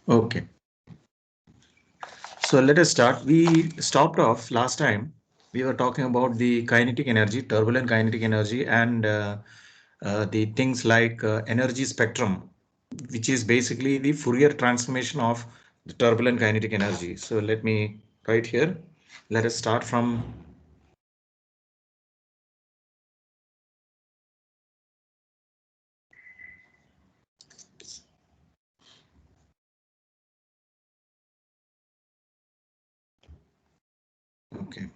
Okay, so let us start. We stopped off last time. We were talking about the kinetic energy, turbulent kinetic energy, and the things like energy spectrum, which is basically the Fourier transformation of the turbulent kinetic energy. So let me write here. Let us start from. Okay.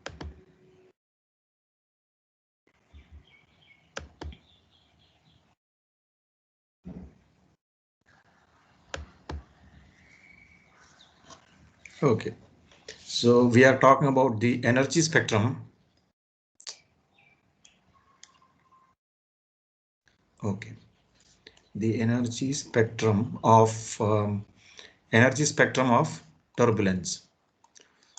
Okay. So we are talking about the energy spectrum. Okay. The energy spectrum of turbulence.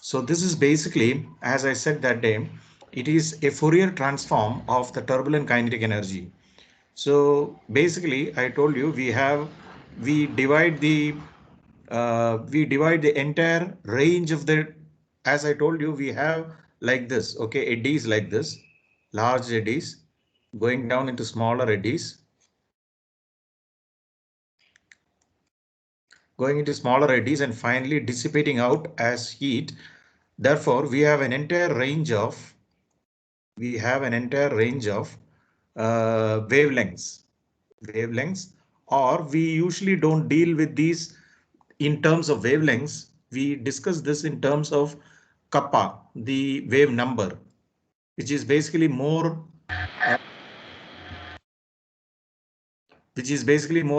So this is basically, as I said that day, it is a Fourier transform of the turbulent kinetic energy. So basically, I told you we divide the entire range of the, as I told you, we have like this, okay, eddies like this, large eddies going down into smaller eddies, going into smaller eddies and finally dissipating out as heat. Therefore, we have an entire range of wavelengths, or we usually don't deal with these in terms of wavelengths. We discuss this in terms of kappa, the wave number, which is basically more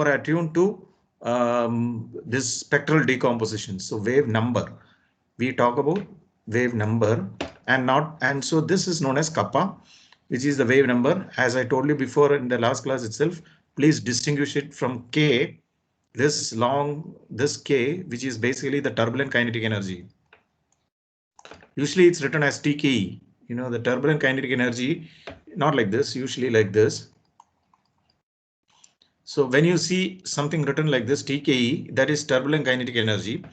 attuned to this spectral decomposition. So wave number, we talk about wave number and not, and so this is known as kappa, which is the wave number. As I told you before in the last class itself, please distinguish it from K, this K, which is basically the turbulent kinetic energy. Usually it's written as TKE, the turbulent kinetic energy, not like this, usually like this. So when you see something written like this, TKE, that is turbulent kinetic energy.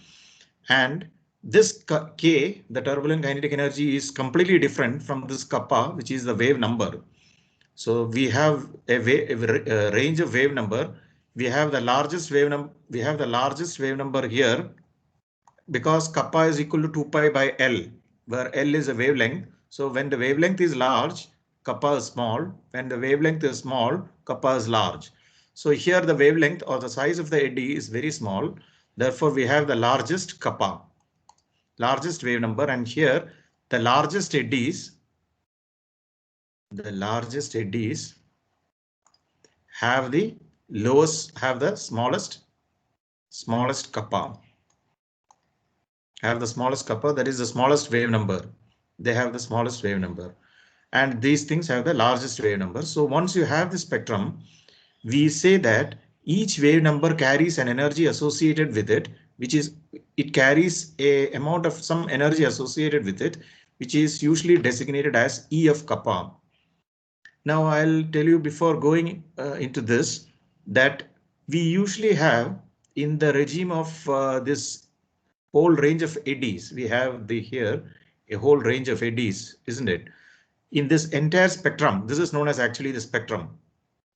And this K, the turbulent kinetic energy, is completely different from this kappa, which is the wave number. So we have a range of wave number. We have the largest wave number. We have the largest wave number here because kappa is equal to 2 pi by L, where L is a wavelength. So when the wavelength is large, kappa is small. When the wavelength is small, kappa is large. So here the wavelength or the size of the eddy is very small. Therefore, we have the largest kappa, largest wave number. And here the largest eddies have the smallest kappa. Have the smallest kappa, that is the smallest wave number. They have the smallest wave number. And these things have the largest wave number. So once you have the spectrum, we say that each wave number carries an energy associated with it, which is, it carries a amount of some energy associated with it, which is usually designated as E of kappa. Now I'll tell you before going into this that we usually have in the regime of this whole range of eddies. We have here a whole range of eddies, isn't it? In this entire spectrum, this is known as actually the spectrum.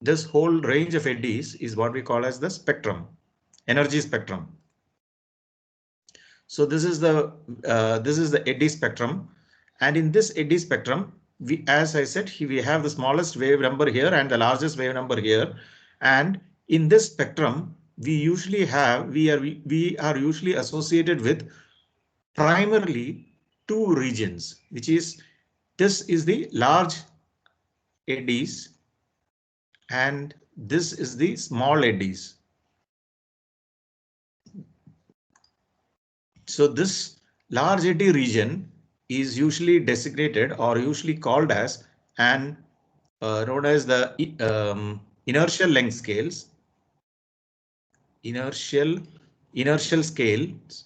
This whole range of eddies is what we call as the spectrum, energy spectrum. So this is the eddy spectrum, and in this eddy spectrum, as I said, we have the smallest wave number here and the largest wave number here, and in this spectrum, we are usually associated with primarily two regions, which is, this is the large eddies and this is the small eddies. So this large eddy region is usually designated or usually called as an known as the inertial length scales, inertial scales,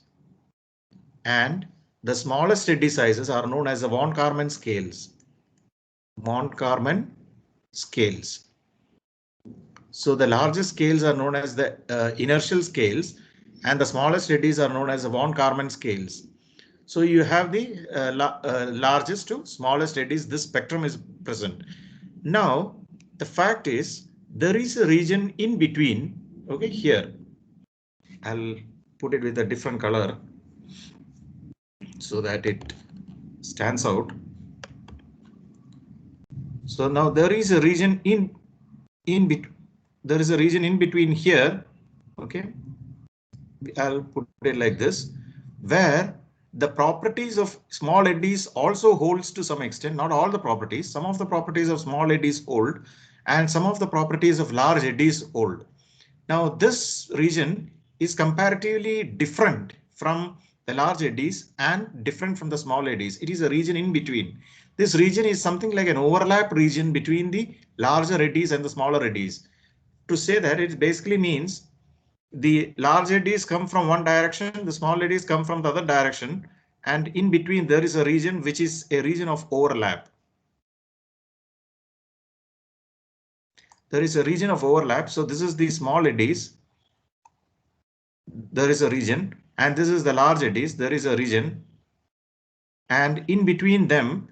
and the smallest eddy sizes are known as the von Karman scales. Von Karman scales. So the largest scales are known as the inertial scales, and the smallest eddies are known as the von Karman scales. So you have the largest to smallest eddies. This spectrum is present. Now, the fact is there is a region in between. Okay, here I'll put it with a different color so that it stands out. So now there is a region in between. There is a region in between here. Okay, I'll put it like this, where the properties of small eddies also holds to some extent, not all the properties. Some of the properties of small eddies hold, and some of the properties of large eddies hold. Now this region is comparatively different from the large eddies and different from the small eddies. It is a region in between. This region is something like an overlap region between the larger eddies and the smaller eddies. To say that, it basically means the large eddies come from one direction, the small eddies come from the other direction, and in between there is a region which is a region of overlap. There is a region of overlap. So this is the small eddies. There is a region, and this is the large eddies. There is a region, and in between them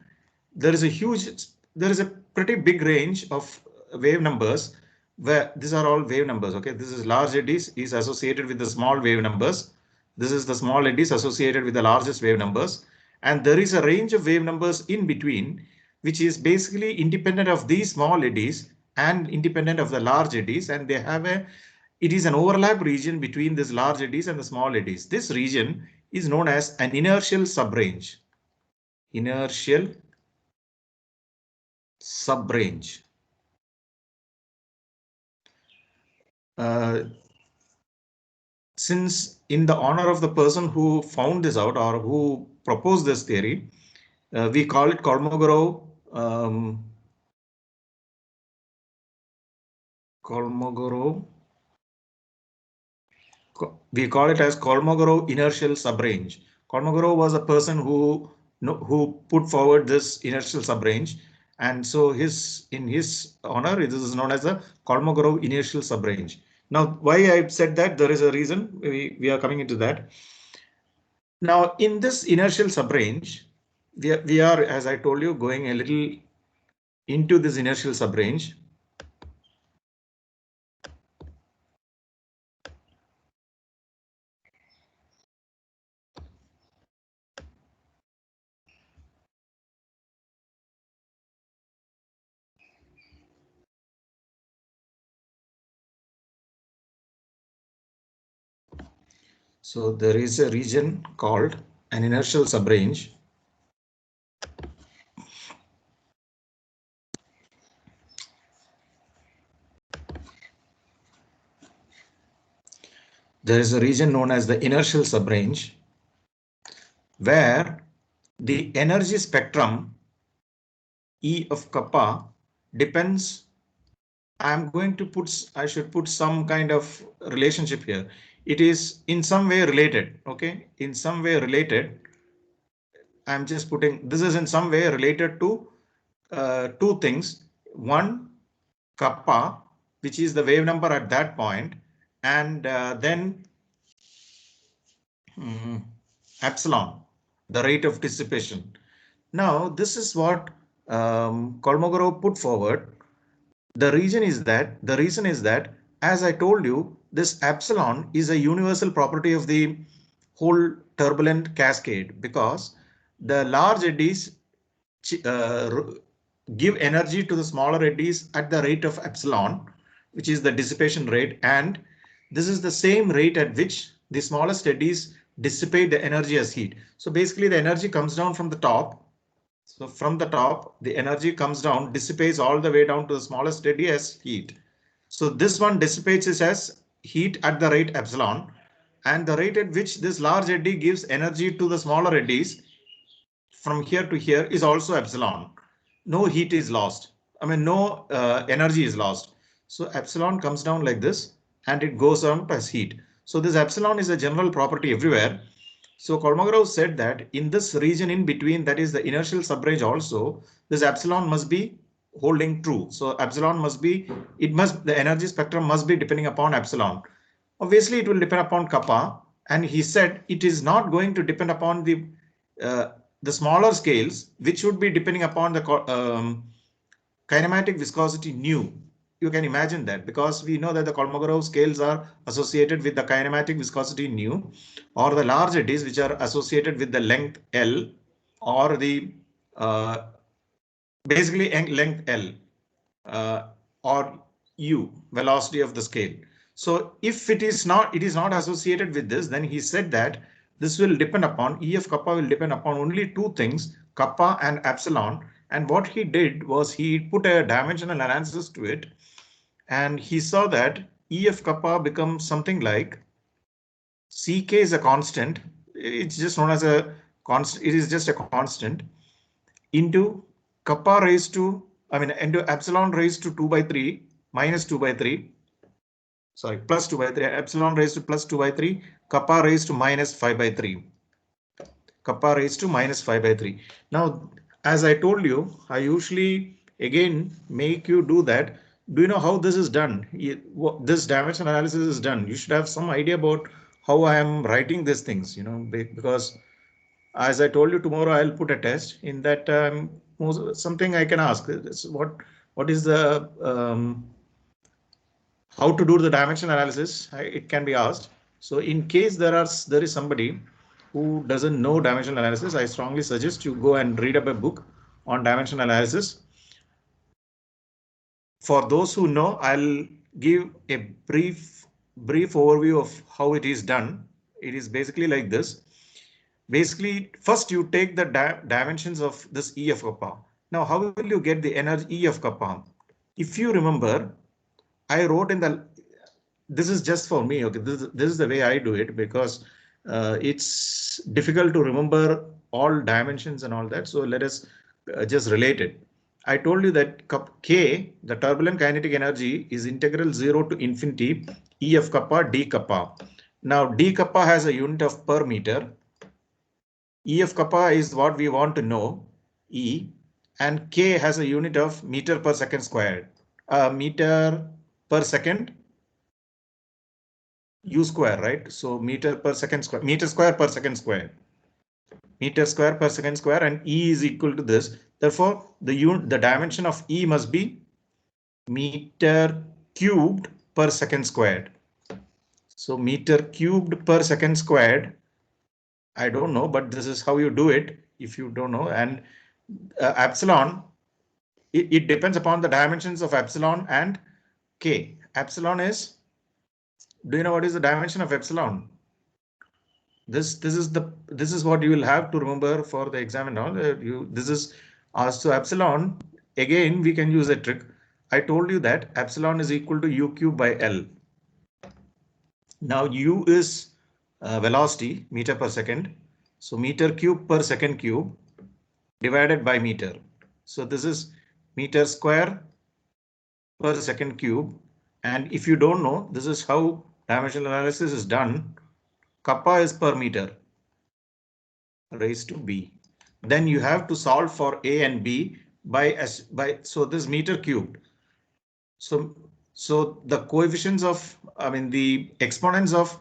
there is a pretty big range of wave numbers, where these are all wave numbers. Okay, this is large eddies is associated with the small wave numbers. This is the small eddies associated with the largest wave numbers, and there is a range of wave numbers in between, which is basically independent of these small eddies and independent of the large eddies, and it is an overlap region between these large eddies and the small eddies. This region is known as an inertial subrange. Inertial subrange. Since in the honor of the person who found this out or who proposed this theory, we call it Kolmogorov. We call it as Kolmogorov inertial subrange. Kolmogorov was a person who put forward this inertial subrange, and so in his honor, this is known as the Kolmogorov inertial subrange. Now, why I said that, there is a reason. We are coming into that. Now, in this inertial subrange, we are, as I told you, going a little into this inertial subrange. So there is a region called an inertial subrange. There is a region known as the inertial subrange, where the energy spectrum E of kappa depends. I should put some kind of relationship here. It is in some way related. Okay, in some way related. I'm just putting this is in some way related to two things. One, kappa, which is the wave number at that point, and then epsilon, the rate of dissipation. Now, this is what Kolmogorov put forward. The reason is that, as I told you, this epsilon is a universal property of the whole turbulent cascade, because the large eddies give energy to the smaller eddies at the rate of epsilon, which is the dissipation rate, and this is the same rate at which the smallest eddies dissipate the energy as heat. So basically the energy comes down from the top. So from the top, the energy comes down, dissipates all the way down to the smallest eddy as heat. So this one dissipates it as heat at the rate epsilon, and the rate at which this large eddy gives energy to the smaller eddies from here to here is also epsilon. No heat is lost. No energy is lost. So epsilon comes down like this, and it goes out as heat. So this epsilon is a general property everywhere. So Kolmogorov said that in this region in between, that is the inertial subrange also, this epsilon must be holding true. So epsilon must be, the energy spectrum must be depending upon epsilon. Obviously, it will depend upon kappa, and he said it is not going to depend upon the smaller scales, which would be depending upon the kinematic viscosity nu. You can imagine that, because we know that the Kolmogorov scales are associated with the kinematic viscosity nu, or the large eddies which are associated with the length L, or the basically length L, or U, velocity of the scale. So if it is not associated with this, then he said that this will depend upon, E of kappa will depend upon only two things, kappa and epsilon. And what he did was he put a dimensional analysis to it, and he saw that E of kappa becomes something like Ck is a constant. It's just known as a constant. It is just a constant into kappa raised to, into epsilon raised to 2 by 3 minus 2 by 3. Sorry, plus 2 by 3. Epsilon raised to plus 2 by 3. Kappa raised to minus 5 by 3. Kappa raised to minus 5 by 3. Now, as I told you, I usually again make you do that. Do you know how this is done? This dimension analysis is done. You should have some idea about how I am writing these things, because as I told you, tomorrow I'll put a test in that. Something I can ask is what is the how to do the dimension analysis. It can be asked. So in case there is somebody who doesn't know dimension analysis, I strongly suggest you go and read up a book on dimension analysis. For those who know, I'll give a brief overview of how it is done. It is basically like this. Basically, first you take the dimensions of this E of kappa. Now, how will you get the energy E of kappa? If you remember, I wrote in the, this is just for me, okay, this is the way I do it, because it's difficult to remember all dimensions and all that. So let us just relate it. I told you that K, the turbulent kinetic energy, is integral 0 to infinity E of kappa d kappa. Now d kappa has a unit of per meter. E of kappa is what we want to know, E, and K has a unit of meter per second squared. Meter per second U square, right? So meter per second square, meter square per second square. Meter square per second square, and E is equal to this. Therefore, the dimension of E must be meter cubed per second squared. So meter cubed per second squared, I don't know, but this is how you do it if you don't know. And epsilon, it depends upon the dimensions of epsilon and K. Epsilon is, do you know what is the dimension of epsilon? This is what you will have to remember for the exam and all. This is so epsilon. Again, we can use a trick. I told you that epsilon is equal to U cube by L. Now U is velocity, meter per second. So meter cube per second cube divided by meter. So this is meter square per second cube. And if you don't know, this is how dimensional analysis is done. Kappa is per meter raised to B. Then you have to solve for A and B so this meter cubed. So the coefficients of, the exponents of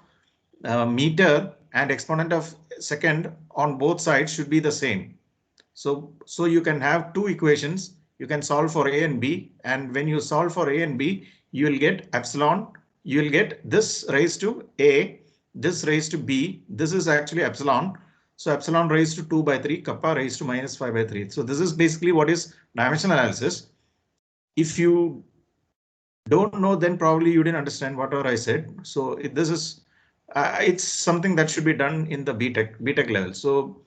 meter and exponent of second on both sides should be the same. So you can have two equations. You can solve for A and B, and when you solve for A and B, you will get epsilon. You will get this raised to A, this raised to B. This is actually epsilon. So epsilon raised to 2 by 3, kappa raised to minus 5 by 3. So this is basically what is dimensional analysis. If you don't know, then probably you didn't understand whatever I said. So this is, it's something that should be done in the BTech level. So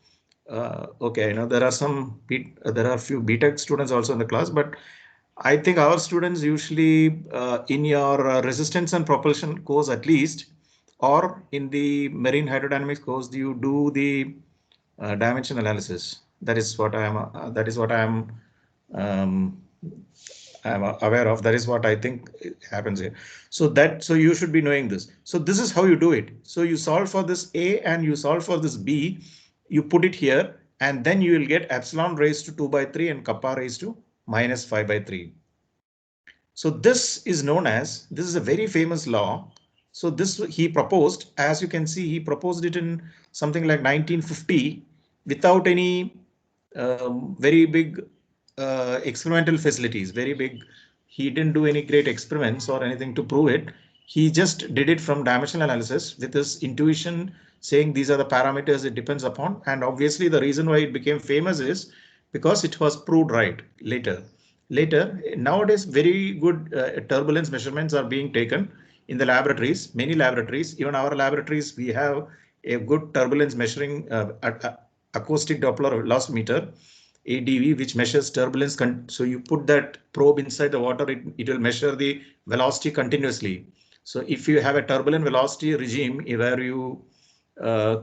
okay, I know there are a few BTech students also in the class, but I think our students usually in your resistance and propulsion course at least, or in the marine hydrodynamics course, you do the dimension analysis. That is what I am. I'm aware of. That is what I think happens here. So you should be knowing this. So this is how you do it. So you solve for this A and you solve for this B. You put it here, and then you will get epsilon raised to 2 by 3 and kappa raised to minus 5 by 3. So this is known as, this is a very famous law. So this he proposed, as you can see, he proposed it in something like 1950 without any very big experimental facilities, very big. He didn't do any great experiments or anything to prove it. He just did it from dimensional analysis with his intuition, saying these are the parameters it depends upon. And obviously the reason why it became famous is because it was proved right later. Nowadays, very good turbulence measurements are being taken in the laboratories, many laboratories, even our laboratories, we have a good turbulence measuring acoustic Doppler velocimeter, ADV, which measures turbulence. So you put that probe inside the water, it will measure the velocity continuously. So if you have a turbulent velocity regime where you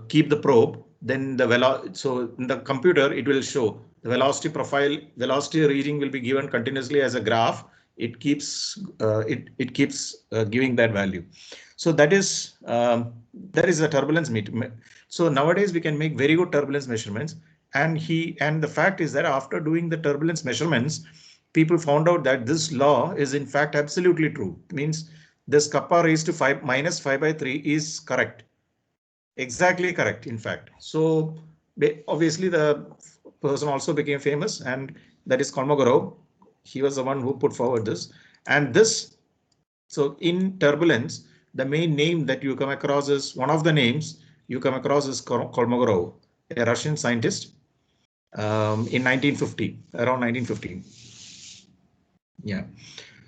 keep the probe, then so in the computer, it will show the velocity profile, velocity reading will be given continuously as a graph. It keeps giving that value. So that is the turbulence meter. So nowadays we can make very good turbulence measurements. And the fact is that after doing the turbulence measurements, people found out that this law is in fact absolutely true. It means this kappa raised to 5 minus 5/3 is correct. Exactly correct, in fact. So obviously the person also became famous, and that is Kolmogorov. He was the one who put forward this. And this, so in turbulence, the main name that you come across is one of the names you come across is Kolmogorov, a Russian scientist in 1950, around 1915. Yeah.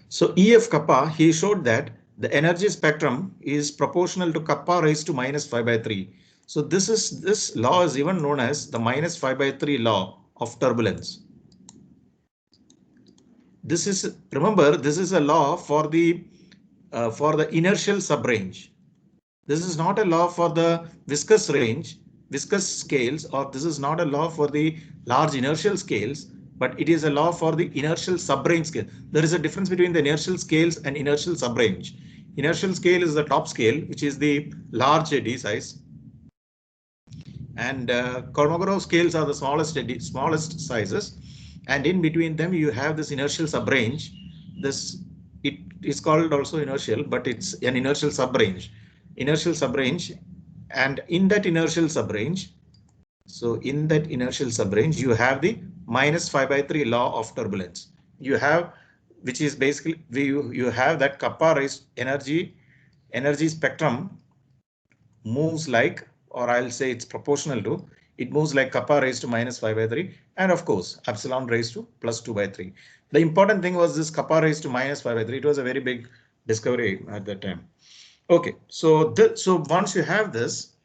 So EF kappa, he showed that the energy spectrum is proportional to kappa raised to minus 5/3. So this law is even known as the minus 5/3 law of turbulence. Remember, this is a law for the inertial subrange. This is not a law for the viscous range, viscous scales, or this is not a law for the large inertial scales, but it is a law for the inertial subrange scale. There is a difference between the inertial scales and inertial subrange. Inertial scale is the top scale, which is the large d size. And Kolmogorov scales are the smallest sizes. And in between them, you have this inertial subrange. It is called also inertial, but it's an inertial subrange. And in that inertial subrange, you have the minus 5/3 law of turbulence. You have, which is basically you have that kappa raised energy spectrum moves like, or I'll say it's proportional to, it moves like kappa raised to minus 5/3, and of course epsilon raised to plus 2/3. The important thing was this kappa raised to minus 5/3. It was a very big discovery at that time. Okay, so once you have this,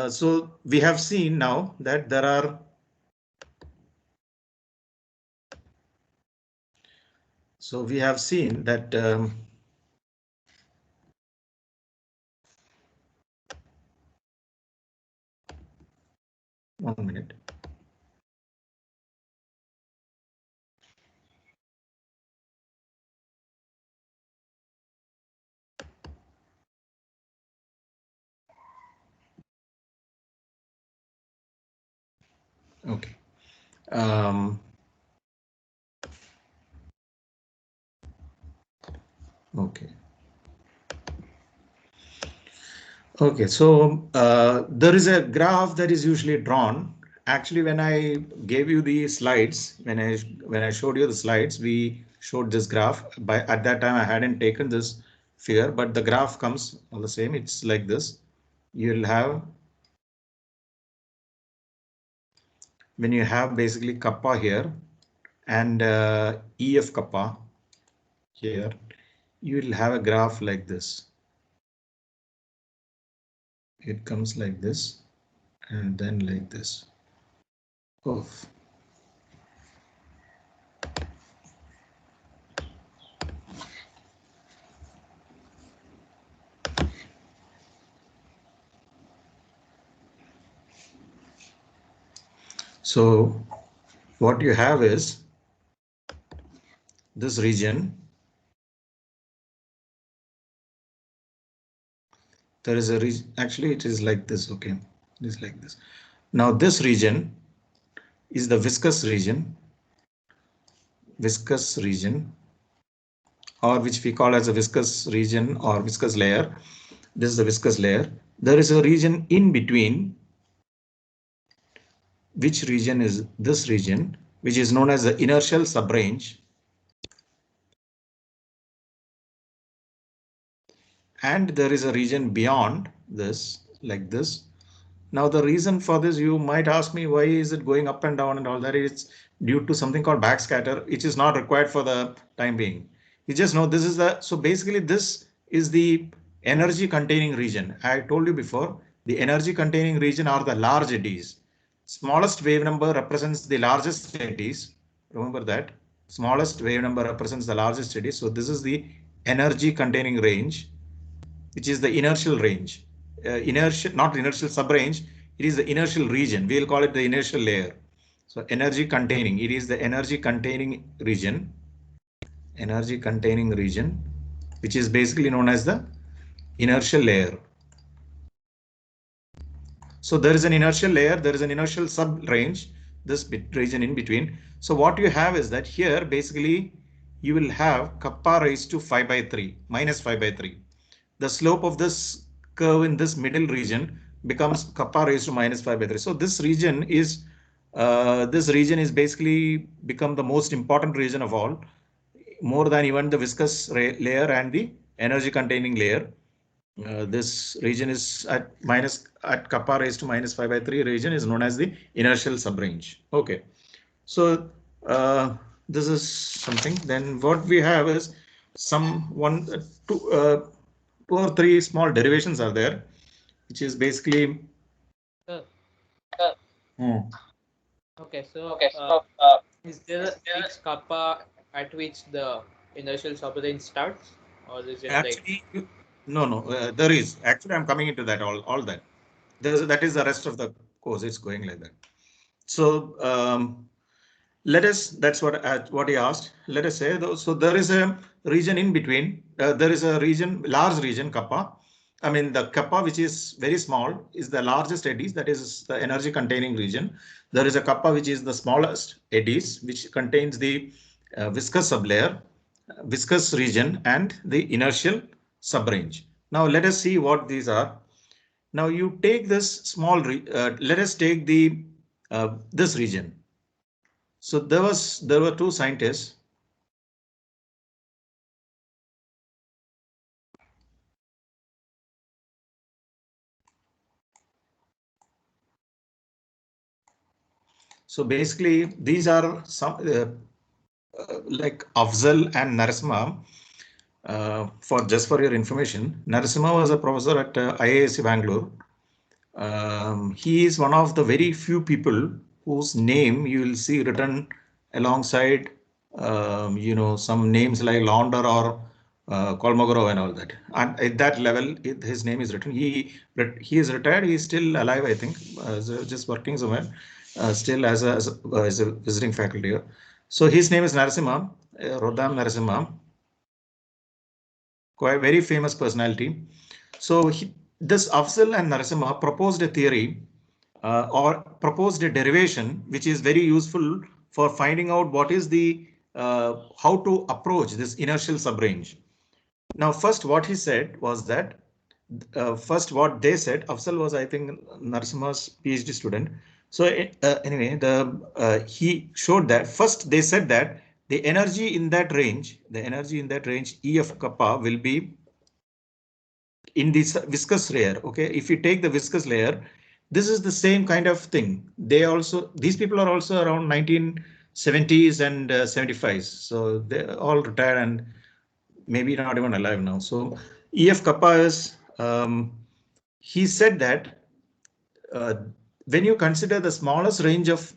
so we have seen now that there are we have seen that one minute. Okay. Okay. Okay, so there is a graph that is usually drawn. Actually, when I gave you the slides, when I showed you the slides, we showed this graph. At that time, I hadn't taken this figure, but the graph comes all the same. It's like this. You'll have, when you have basically kappa here and EF kappa here, you will have a graph like this. It comes like this and then like this. Oh. So what you have is this region. There is a region, actually it is like this. Okay, it is like this. Now this region is the viscous region or which we call as a viscous region or viscous layer. This is the viscous layer. There is a region in between. Which region is this region, which is known as the inertial subrange. And there is a region beyond this, like this. Now, the reason for this, you might ask me, why is it going up and down and all that? It's due to something called backscatter, which is not required for the time being. You just know this is the, so basically this is the energy containing region. I told you before, the energy containing region are the large eddies. Smallest wave number represents the largest eddies. Remember that. Smallest wave number represents the largest eddies. So this is the energy containing range, which is the inertial range. Inertial, not inertial subrange, it is the inertial region. We'll call it the inertial layer. So energy containing, it is the energy containing region, which is basically known as the inertial layer. So there is an inertial layer, there is an inertial sub range, this region in between. So what you have is that here basically you will have kappa raised to 5 by 3, minus 5 by 3. The slope of this curve in this middle region becomes kappa raised to minus 5 by 3. So this region is basically become the most important region of all, more than even the viscous layer and the energy containing layer. This region is at kappa raised to minus 5 by 3 region is known as the inertial subrange. Okay, so this is something. Then what we have is two or three small derivations are there, which is basically. Okay, so is there a fixed kappa at which the inertial subrange starts, or is it Actually, no, there is. Actually, I'm coming into that, all that. That is the rest of the course. It's going like that. So that's what he asked. Let us say, though, so there is a region in between. There is a large region, kappa. I mean, the kappa, which is very small, is the largest eddies. That is the energy containing region. There is a kappa, which is the smallest eddies, which contains the viscous sublayer, viscous region, and the inertial subrange. Now, let us see what these are. Now, you take this let us take the this region. So there were two scientists. So basically, these are some like Afzal and Narasimha. For your information, Narasimha was a professor at IISc Bangalore. He is one of the very few people whose name you will see written alongside, some names like Launder or Kolmogorov and all that. And at that level, his name is written. He is retired. He is still alive, I think, just working somewhere, still as a visiting faculty here. So his name is Narasimha, Rodam Narasimha, quite very famous personality. So this Afzal and Narasimha proposed a theory or proposed a derivation which is very useful for finding out what is the how to approach this inertial subrange. Now, first what he said was that first what they said, Afzal was, I think, Narasimha's PhD student. So anyway, he showed that first they said that the energy in that range, E of kappa, will be in this viscous layer. Okay, if you take the viscous layer, this is the same kind of thing. These people are also around 1970s and 75s. So they're all retired and maybe not even alive now. So EF kappa is, he said that when you consider the smallest range of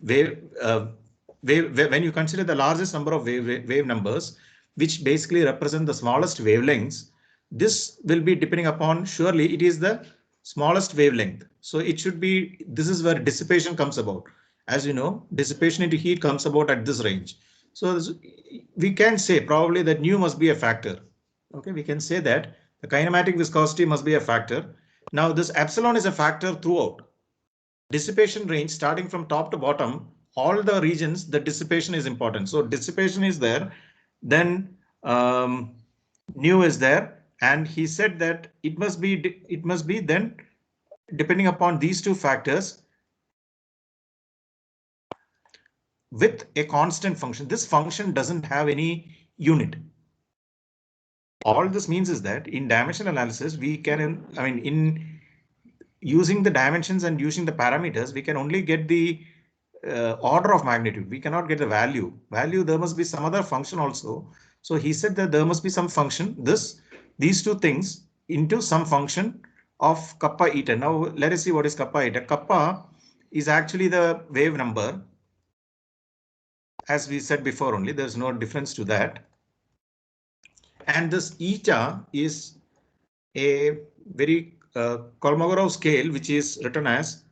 when you consider the largest number of wave numbers, which basically represent the smallest wavelengths, this will be depending upon, surely it is the smallest wavelength. So it should be, this is where dissipation comes about. As you know, dissipation into heat comes about at this range. So we can say probably that nu must be a factor. Okay, we can say that the kinematic viscosity must be a factor. Now this epsilon is a factor throughout. Dissipation range starting from top to bottom, all the regions, the dissipation is important. So dissipation is there. Then nu is there, and he said that it must be then depending upon these two factors with a constant function. This function doesn't have any unit. All this means is that in dimensional analysis, we can, I mean, in using the dimensions and using the parameters, we can only get the order of magnitude. We cannot get the value. There must be some other function also. So he said that there must be some function, these two things into some function of kappa eta. Now let us see what is kappa eta. Kappa is actually the wave number. As we said before only, there's no difference to that. And this eta is a very Kolmogorov scale, which is written as,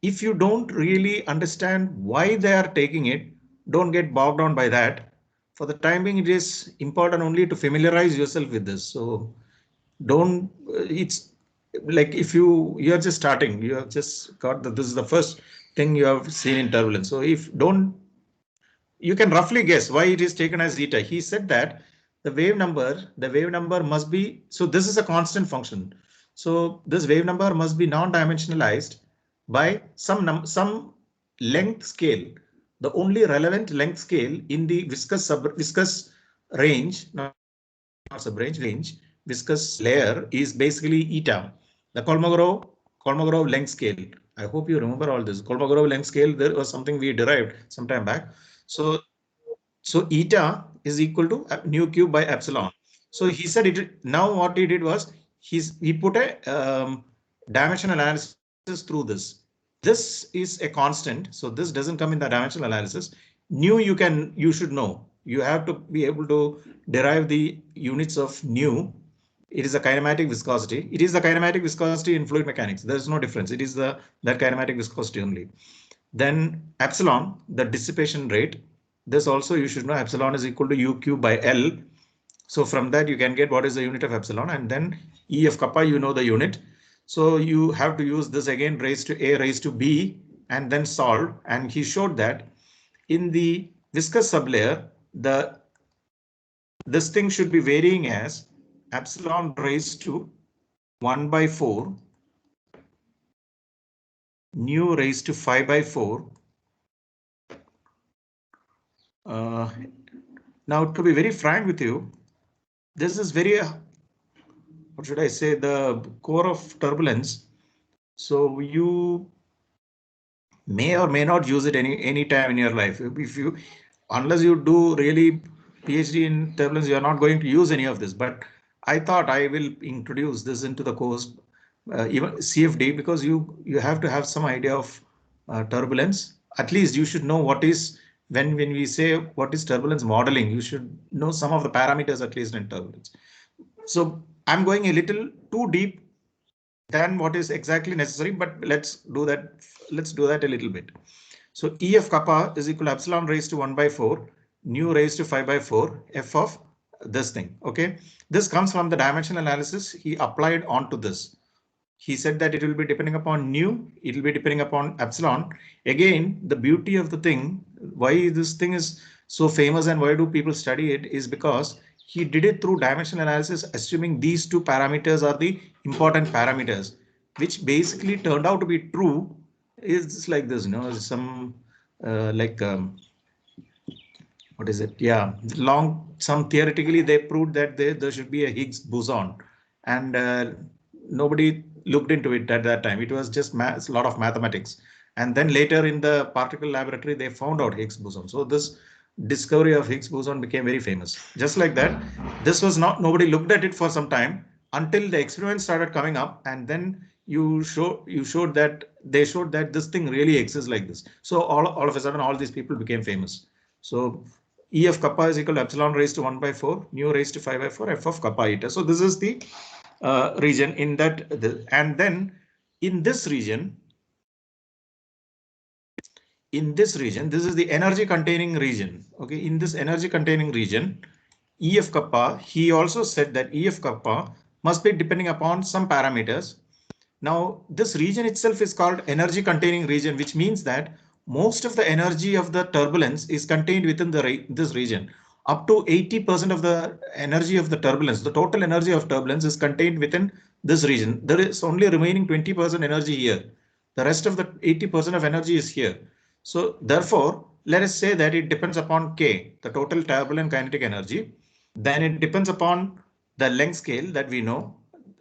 if you don't really understand why they are taking it, don't get bogged down by that. For the time being, it is important only to familiarize yourself with this. So don't, it's like if you're just starting, you have just got this is the first thing you have seen in turbulence. So if don't, you can roughly guess why it is taken as eta. He said that the wave number must be, so this is a constant function. So this wave number must be non-dimensionalized by some length scale. The only relevant length scale in the viscous range, not subrange range, viscous layer is basically eta, the Kolmogorov length scale. I hope you remember all this. Kolmogorov length scale, there was something we derived some time back. So eta is equal to nu cube by epsilon. So he said it. Now what he did was he put a dimensional analysis through this. This is a constant, so this doesn't come in the dimensional analysis. Nu you should know. You have to be able to derive the units of nu. It is a kinematic viscosity. It is the kinematic viscosity in fluid mechanics. There is no difference. It is that kinematic viscosity only. Then epsilon, the dissipation rate. This also you should know, epsilon is equal to u cube by L. So from that you can get what is the unit of epsilon, and then E of kappa, you know the unit. So you have to use this again raised to A raised to B and then solve. And he showed that in the viscous sublayer, this thing should be varying as epsilon raised to 1 by 4, nu raised to 5 by 4. Now, to be very frank with you, this is very, what should I say, the core of turbulence. So you may or may not use it any time in your life. Unless you do really PhD in turbulence, you are not going to use any of this. But I thought I will introduce this into the course, even CFD, because you have to have some idea of turbulence. At least you should know what is, when we say what is turbulence modeling, you should know some of the parameters at least in turbulence. So I'm going a little too deep than what is exactly necessary, but let's do that a little bit. So E of kappa is equal to epsilon raised to 1 by 4, nu raised to 5 by 4, f of this thing. Okay, this comes from the dimensional analysis he applied onto this. He said that it will be depending upon nu, it will be depending upon epsilon. Again, the beauty of the thing, why this thing is so famous and why do people study it, is because he did it through dimensional analysis, assuming these two parameters are the important parameters, which basically turned out to be true. Is like this, you know, some what is it? Yeah, some theoretically they proved that there should be a Higgs boson, and nobody looked into it at that time. It was just a lot of mathematics. And then later in the particle laboratory, they found out Higgs boson. So this discovery of Higgs boson became very famous. Just like that, this was not, nobody looked at it for some time until the experiments started coming up, and then they showed that this thing really exists like this. So all of a sudden, all these people became famous. So E of kappa is equal to epsilon raised to 1 by 4, nu raised to 5 by 4, f of kappa eta. So this is the region in that, and then in this region, this is the energy containing region. Okay, in this energy containing region, E of kappa, he also said that E of kappa must be depending upon some parameters. Now, this region itself is called energy containing region, which means that most of the energy of the turbulence is contained within this region. Up to 80% of the energy of the turbulence, the total energy of turbulence is contained within this region. There is only remaining 20% energy here. The rest of the 80% of energy is here. So therefore, let us say that it depends upon K, the total turbulent kinetic energy. Then it depends upon the length scale that we know,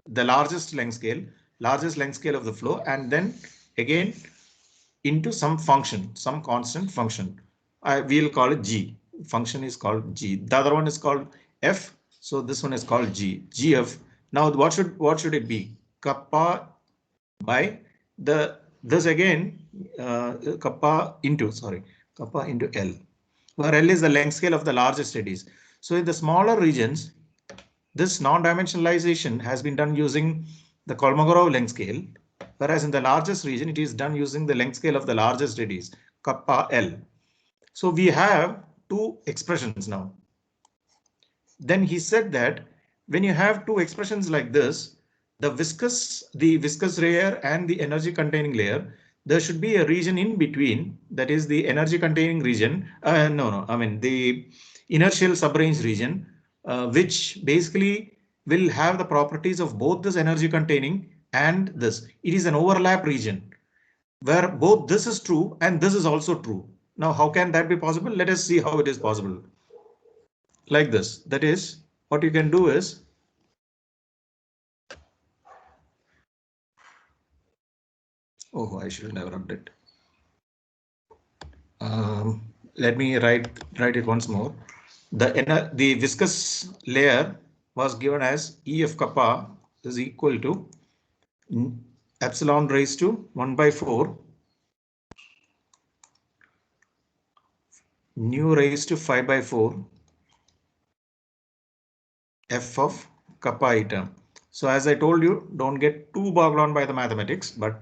the largest length scale of the flow, and then again into some function, some constant function. We'll call it G. Function is called G. The other one is called F. So this one is called G. GF. Now what should it be? Kappa by this again kappa into L, where L is the length scale of the largest eddies. So in the smaller regions, this non-dimensionalization has been done using the Kolmogorov length scale, whereas in the largest region, it is done using the length scale of the largest eddies, kappa L. So we have two expressions now. Then he said that when you have two expressions like this, the viscous layer and the energy containing layer, there should be a region in between, that is the energy containing region. The inertial subrange region, which basically will have the properties of both this energy containing and this. It is an overlap region where both this is true and this is also true. Now, how can that be possible? Let us see how it is possible. Like this. That is, what you can do is, oh, I should never update. Let me write it once more. The viscous layer was given as EF kappa is equal to epsilon raised to 1/4 nu raised to 5/4 F of kappa eta. So as I told you, don't get too bogged down by the mathematics, but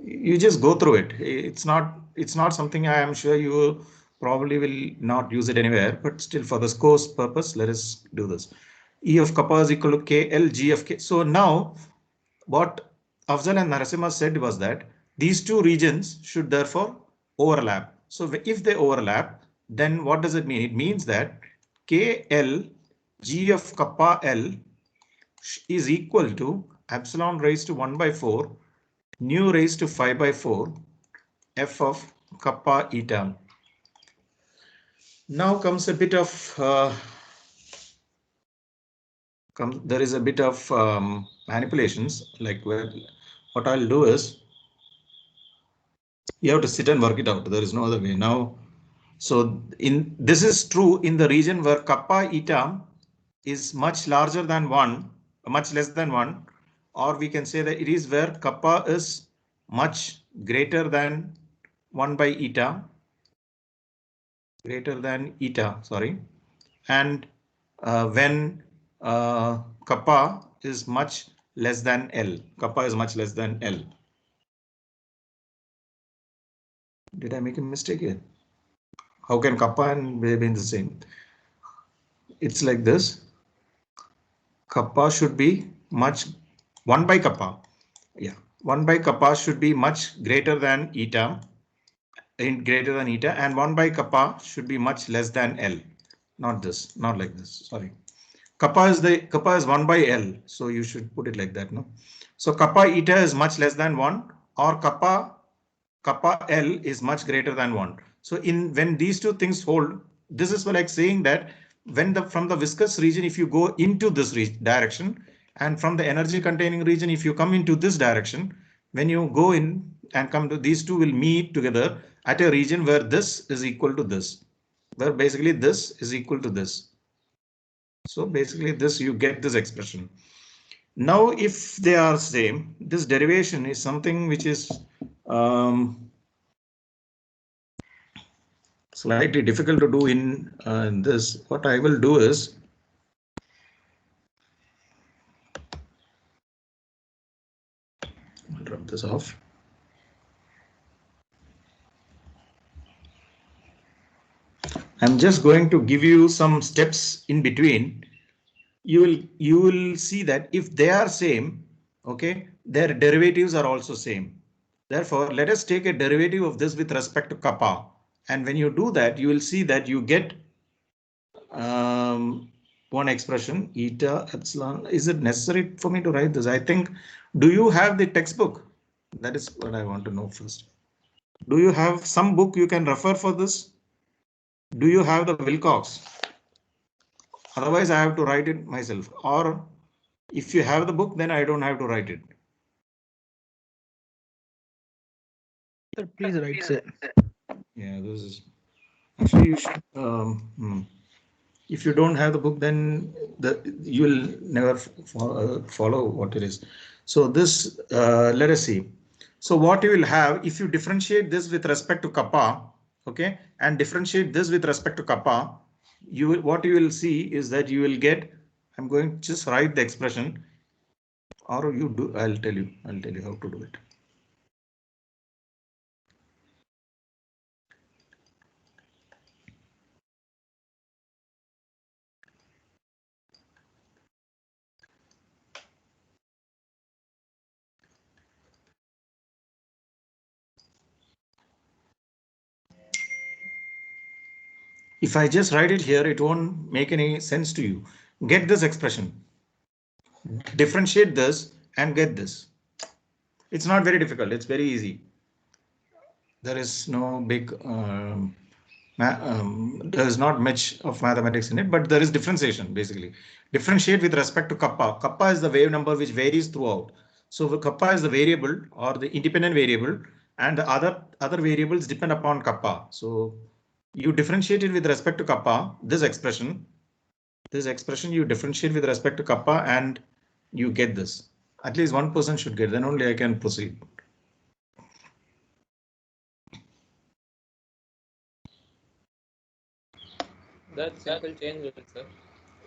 you just go through it. It's not something I am sure you probably will not use it anywhere, but still for this course purpose, let us do this. E of kappa is equal to KL G of K. So now what Afzal and Narasimha said was that these two regions should therefore overlap. So if they overlap, then what does it mean? It means that KL G of kappa L is equal to epsilon raised to 1/4 nu raised to 5/4 F of kappa eta. Now comes a bit of there is a bit of manipulations, like what I'll do is, you have to sit and work it out. There is no other way now. So this is true in the region where kappa eta is much larger than 1, much less than 1, or we can say that it is where kappa is much greater than 1/eta, sorry, and when kappa is much less than L. Kappa is much less than L. Did I make a mistake here? How can kappa and be the same? It's like this. Kappa should be much 1/kappa. Yeah, 1/kappa should be much greater than eta, and 1/kappa should be much less than L. Not this, not like this. Sorry. Kappa is 1/L, so you should put it like that, no? So kappa eta is much less than 1, or kappa L is much greater than 1. So when these two things hold, this is like saying that from the viscous region, if you go into this direction, and from the energy containing region, if you come into this direction, when you go in and come to, these two will meet together at a region where this is equal to this, where basically this is equal to this. So basically this, you get this expression. Now, if they are same, this derivation is something which is slightly difficult to do in this. What I will do is, I'll drop this off. I'm just going to give you some steps in between. You will see that if they are same, okay, their derivatives are also same. Therefore, let us take a derivative of this with respect to kappa. And when you do that, you will see that you get one expression, eta epsilon. Is it necessary for me to write this? I think, do you have the textbook? That is what I want to know first. Do you have some book you can refer for this? Do you have the Wilcox? Otherwise, I have to write it myself. Or if you have the book, then I don't have to write it. Sir, please write, sir. Yeah, this is actually you should. If you don't have the book, then you will never follow what it is. So this, let us see. So what you will have if you differentiate this with respect to kappa, okay, and differentiate this with respect to kappa, what you will see is that you will get. I'm going to just write the expression, or you do. I'll tell you. I'll tell you how to do it. If I just write it here, it won't make any sense to you. Get this expression, differentiate this and get this. It's not very difficult. It's very easy. There is no big, there's not much of mathematics in it, but there is differentiation basically. Differentiate with respect to kappa. Kappa is the wave number which varies throughout. So kappa is the variable or the independent variable, and the other variables depend upon kappa. So you differentiate it with respect to kappa. This expression you differentiate with respect to kappa, and you get this. At least one person should get. Then only I can proceed. That simple change, sir.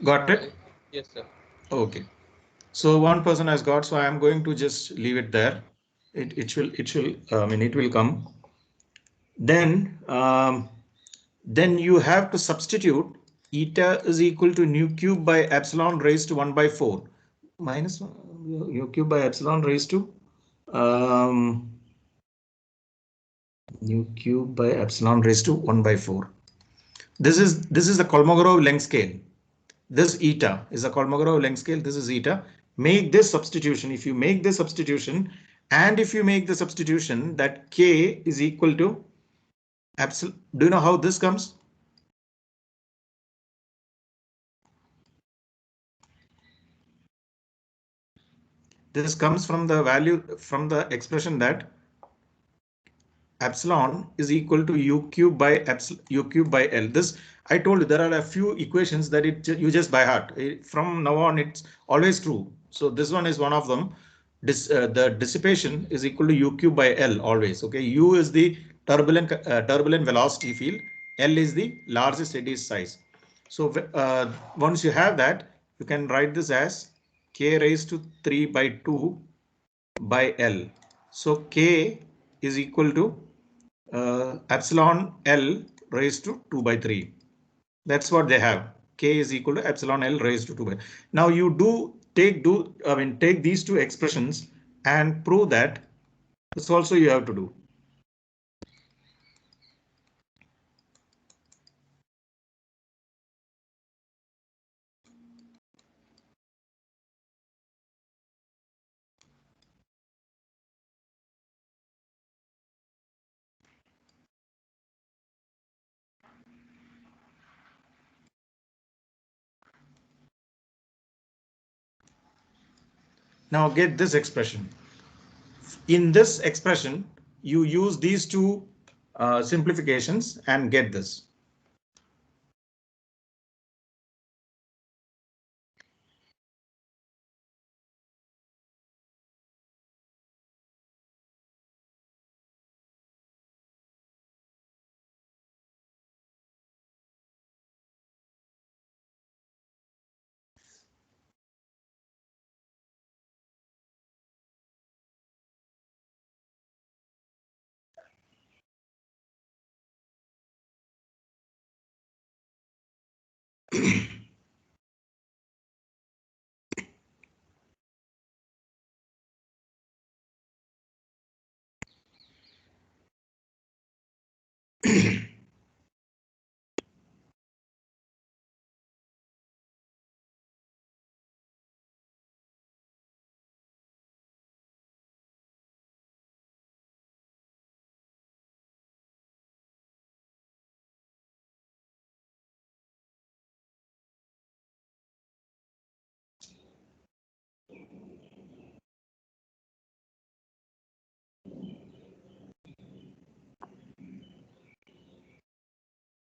Got it? Yes, sir. Okay. So one person has got, so I am going to just leave it there. It will come. Then you have to substitute eta is equal to nu cube by epsilon raised to 1 by 4 minus nu cube by epsilon raised to nu cube by epsilon raised to 1 by 4. This is the Kolmogorov length scale. This eta is a Kolmogorov length scale. This is eta. Make this substitution. If you make this substitution, and if you make the substitution that k is equal to epsilon, do you know how this comes? This comes from the value from the expression that epsilon is equal to u cube by L. This I told you there are a few equations that you just by heart. From now on, it's always true. So this one is one of them. The dissipation is equal to u cube by L always. Okay, u is the turbulent velocity field. L is the largest eddy size. So once you have that, you can write this as k raised to 3 by 2 by L. So k is equal to epsilon L raised to 2 by 3. That's what they have. K is equal to epsilon L raised to 2 by. Now you take these two expressions and prove that. This also you have to do. Now get this expression. In this expression, you use these two simplifications and get this.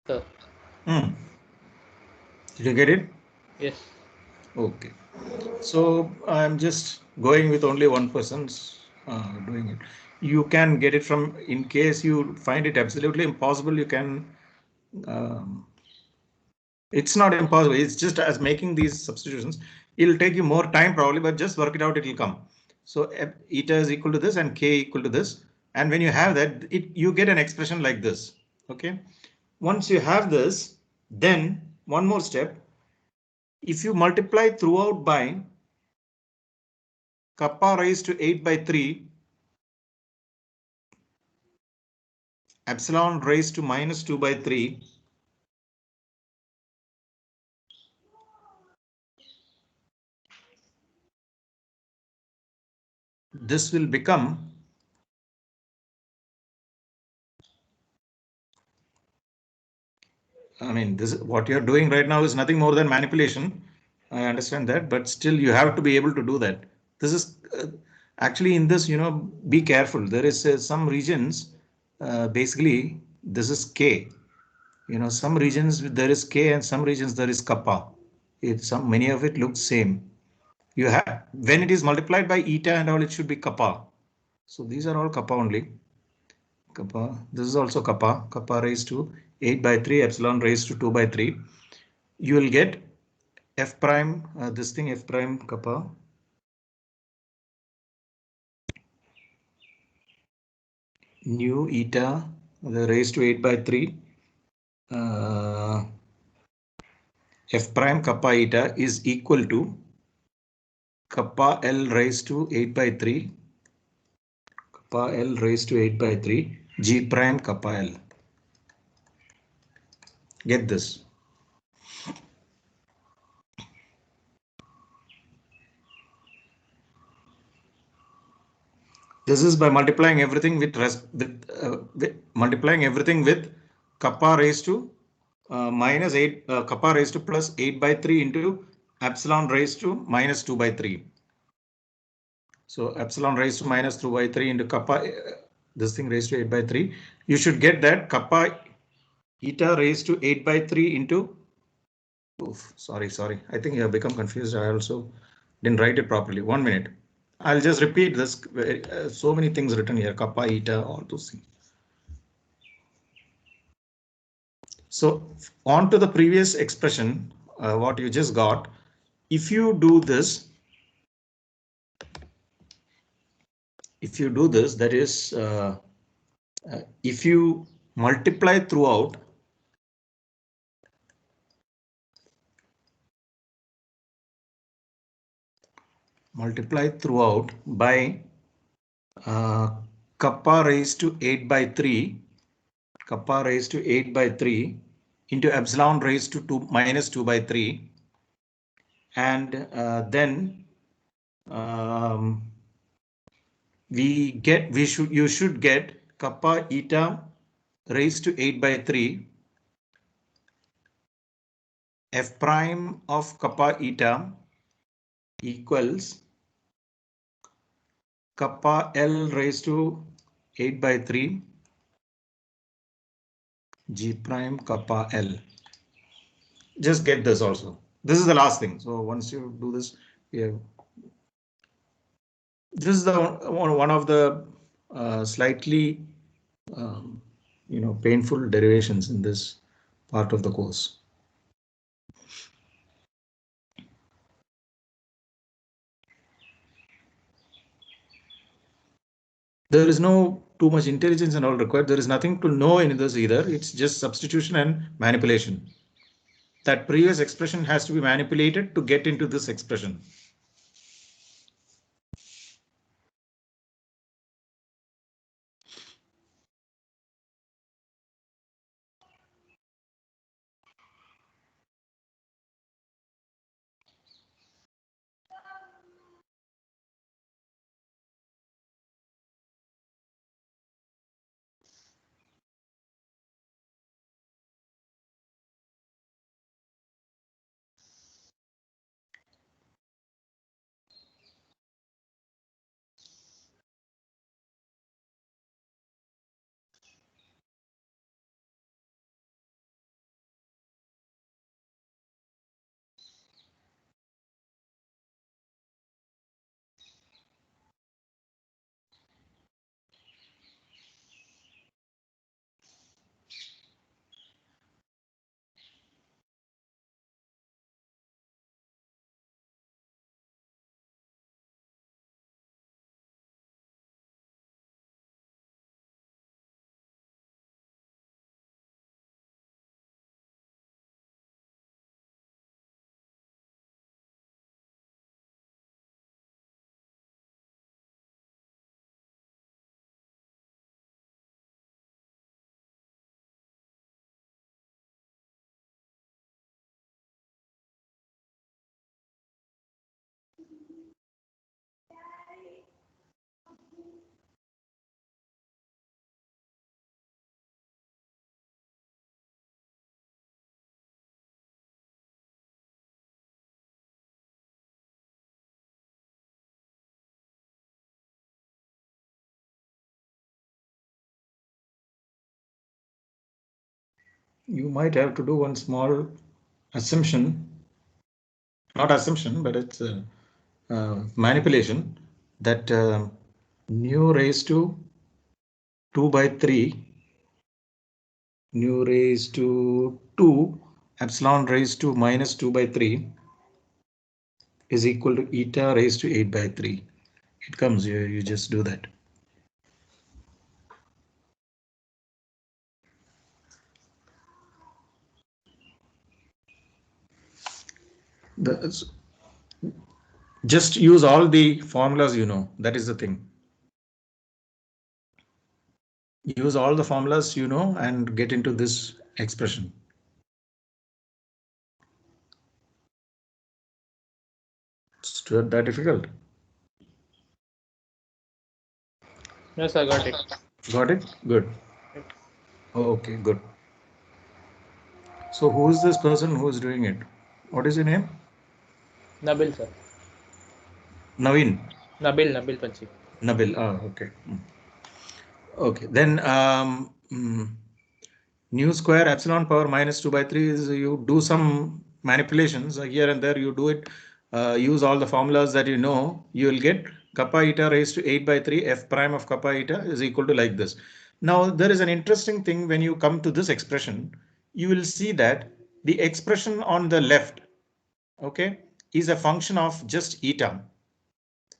Sir. Did you get it? Yes. Okay. So I'm just going with only one person's doing it. You can get it from, in case you find it absolutely impossible, you can. It's not impossible. It's just as making these substitutions. It'll take you more time probably, but just work it out. It will come. So eta is equal to this and k equal to this. And when you have that, you get an expression like this. Okay. Once you have this, then one more step. If you multiply throughout by kappa raised to 8 by 3, epsilon raised to minus 2 by 3, this will become I mean, this what you're doing right now is nothing more than manipulation. I understand that, but still you have to be able to do that. This is actually in this, be careful. There is some regions, basically this is K. Some regions there is K and some regions there is kappa. Many of it looks same. You have, when it is multiplied by eta and all, it should be kappa. So these are all kappa only. Kappa. This is also kappa. Kappa raised to 8 by 3, epsilon raised to 2 by 3. You will get f prime, this thing f prime kappa. Nu eta raised to 8 by 3. F prime kappa eta is equal to kappa L raised to 8 by 3. Kappa L raised to 8 by 3. G prime kappa L. Get this. This is by multiplying everything with multiplying everything with kappa raised to minus 8, kappa raised to plus 8 by 3 into epsilon raised to minus 2 by 3. So epsilon raised to minus 2 by 3 into kappa, this thing raised to 8 by 3. You should get that kappa eta raised to 8 by 3 into, sorry. I think you have become confused. I also didn't write it properly. 1 minute. I'll just repeat this. So many things written here, kappa, eta, all those things. So on to the previous expression, what you just got. If you do this, that is, if you multiply throughout, by kappa raised to 8 by 3, kappa raised to 8 by 3 into epsilon raised to 2 minus 2 by 3, and then you should get kappa eta raised to 8 by 3 f prime of kappa eta equals kappa L raised to 8 by 3 G prime kappa L. Just get this also. This is the last thing. So once you do this, this is the one of the slightly painful derivations in this part of the course. There is no too much intelligence and all required. There is nothing to know in this either. It's just substitution and manipulation. That previous expression has to be manipulated to get into this expression. you might have to do one small assumption, not assumption, but it's a manipulation that nu raised to 2 by 3, nu raised to 2, epsilon raised to minus 2 by 3 is equal to eta raised to 8 by 3. It comes, you just do that. Just use all the formulas, you know, that is the thing. Use all the formulas, you know, and get into this expression. It's not that difficult. Yes, I got it. Got it? Good. Okay, good. So who is this person who is doing it? What is your name? Nabil, sir. Naveen. Nabil Panchi. Nabil. Okay. Okay, then nu square epsilon power minus 2 by 3 is you do some manipulations here and there, you do it, use all the formulas that you know, you will get kappa eta raised to 8 by 3 f prime of kappa eta is equal to like this. Now there is an interesting thing when you come to this expression, you will see that the expression on the left, okay, is a function of just eta.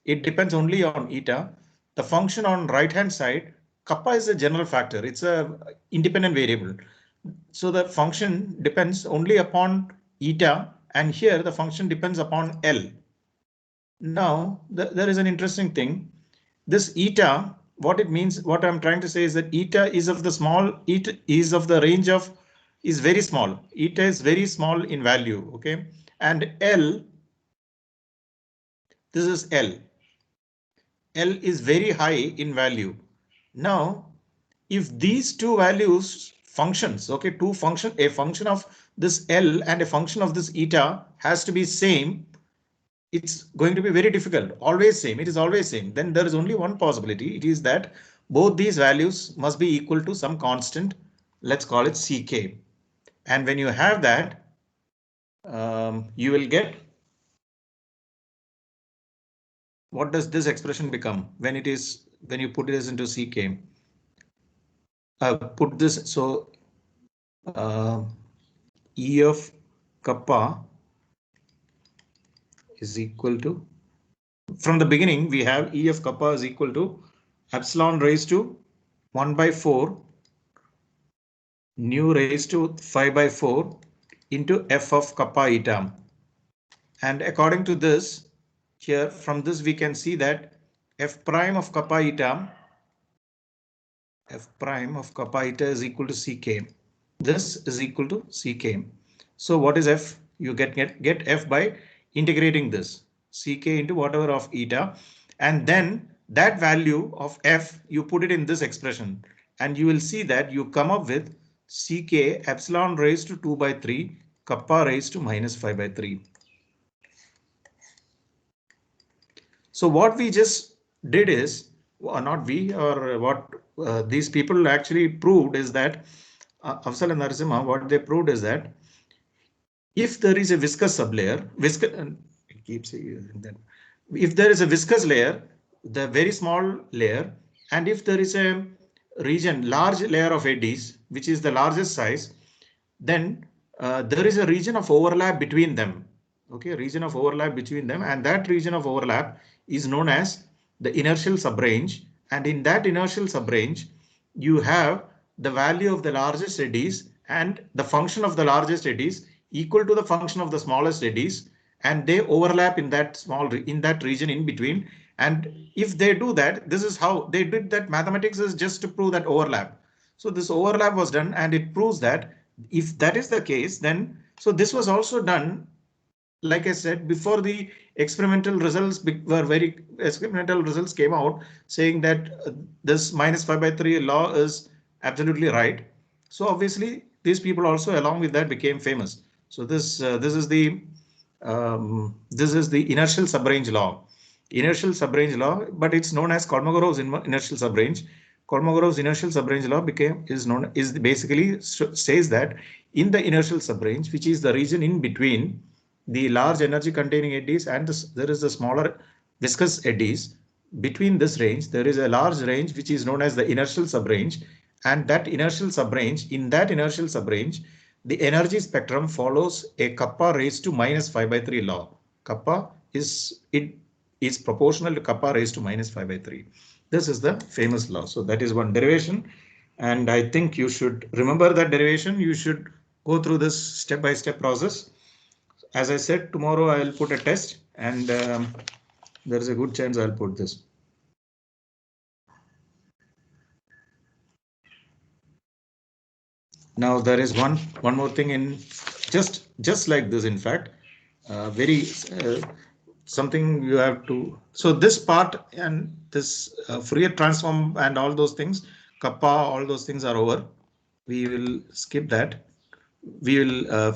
It depends only on eta. The function on right hand side, kappa is a general factor. It's a independent variable. So the function depends only upon eta, and here the function depends upon L. Now there is an interesting thing. This eta, what it means, what I'm trying to say is that eta is of the small, eta is of the range of, is very small. Eta is very small in value, okay? And L, this is L. L is very high in value. Now, if these two values functions, okay, a function of this L and a function of this eta has to be same, it's going to be very difficult. Always same. It is always same. Then there is only one possibility. It is that both these values must be equal to some constant. Let's call it Ck. And when you have that, you will get, what does this expression become when it is, when you put this into Ck? Put this, so E of kappa is equal to, from the beginning we have E of kappa is equal to epsilon raised to 1 by 4 nu raised to 5 by 4 into f of kappa eta. And according to this, here from this we can see that f prime of kappa eta, f prime of kappa eta is equal to Ck. This is equal to Ck. So what is f? You get f by integrating this Ck into whatever of eta, and then that value of f you put it in this expression, and you will see that you come up with Ck epsilon raised to 2 by 3 kappa raised to minus 5 by 3. So what we just did is, not we, or what these people actually proved is that Afzal and Narasimha, what they proved is that if there is a viscous sublayer, if there is a viscous layer, the very small layer, and if there is a region, large layer of eddies, which is the largest size, then there is a region of overlap between them. Okay, region of overlap between them, and that region of overlap is known as the inertial subrange. And in that inertial subrange, you have the value of the largest eddies and the function of the largest eddies equal to the function of the smallest eddies, and they overlap in that region in between. And if they do that, this is how they did that. Mathematics is just to prove that overlap. So this overlap was done, and it proves that if that is the case, then so this was also done, like I said before, the experimental results came out saying that this minus 5 by 3 law is absolutely right. So obviously these people also along with that became famous. So this is the inertial subrange law. Inertial subrange law, but it's known as Kolmogorov's inertial subrange. Kolmogorov's inertial subrange law basically says that in the inertial subrange, which is the region in between the large energy containing eddies and there is the smaller viscous eddies. Between this range, there is a large range which is known as the inertial subrange, and that inertial subrange, in that inertial subrange, the energy spectrum follows a kappa raised to minus 5/3 law. Kappa is proportional to kappa raised to minus 5/3. This is the famous law. So that is one derivation. And I think you should remember that derivation. You should go through this step-by-step process. As I said, tomorrow I'll put a test, and there is a good chance I'll put this. Now there is one more thing in just like this. In fact, something you have to. So this part and this Fourier transform and all those things, kappa, all those things are over. We will skip that. We will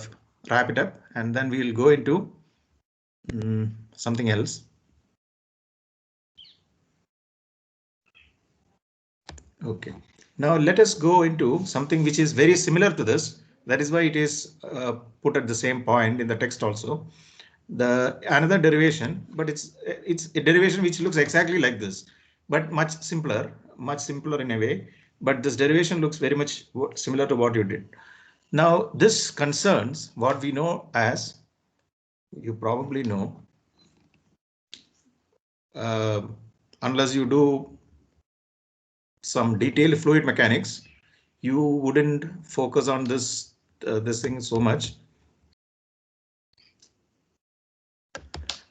wrap it up, and then we will go into something else. Okay. Now let us go into something which is very similar to this. That is why it is put at the same point in the text also. The another derivation, but it's a derivation which looks exactly like this, but much simpler in a way. But this derivation looks very much similar to what you did. Now this concerns what we know as, you probably know, unless you do some detailed fluid mechanics, you wouldn't focus on this thing so much.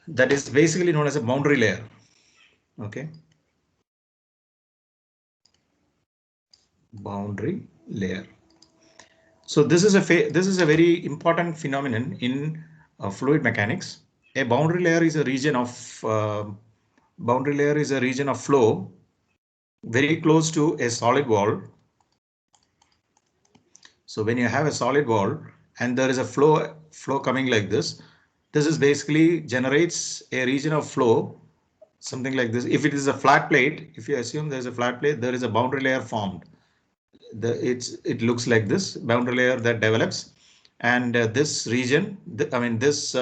That is basically known as a boundary layer. Okay. Boundary layer. So this is a very important phenomenon in fluid mechanics. A boundary layer is a region of flow very close to a solid wall. So when you have a solid wall and there is a flow coming like this, this is basically generates a region of flow, something like this. If it is a flat plate, if you assume there is a flat plate, there is a boundary layer formed. It looks like this boundary layer that develops, and this region, this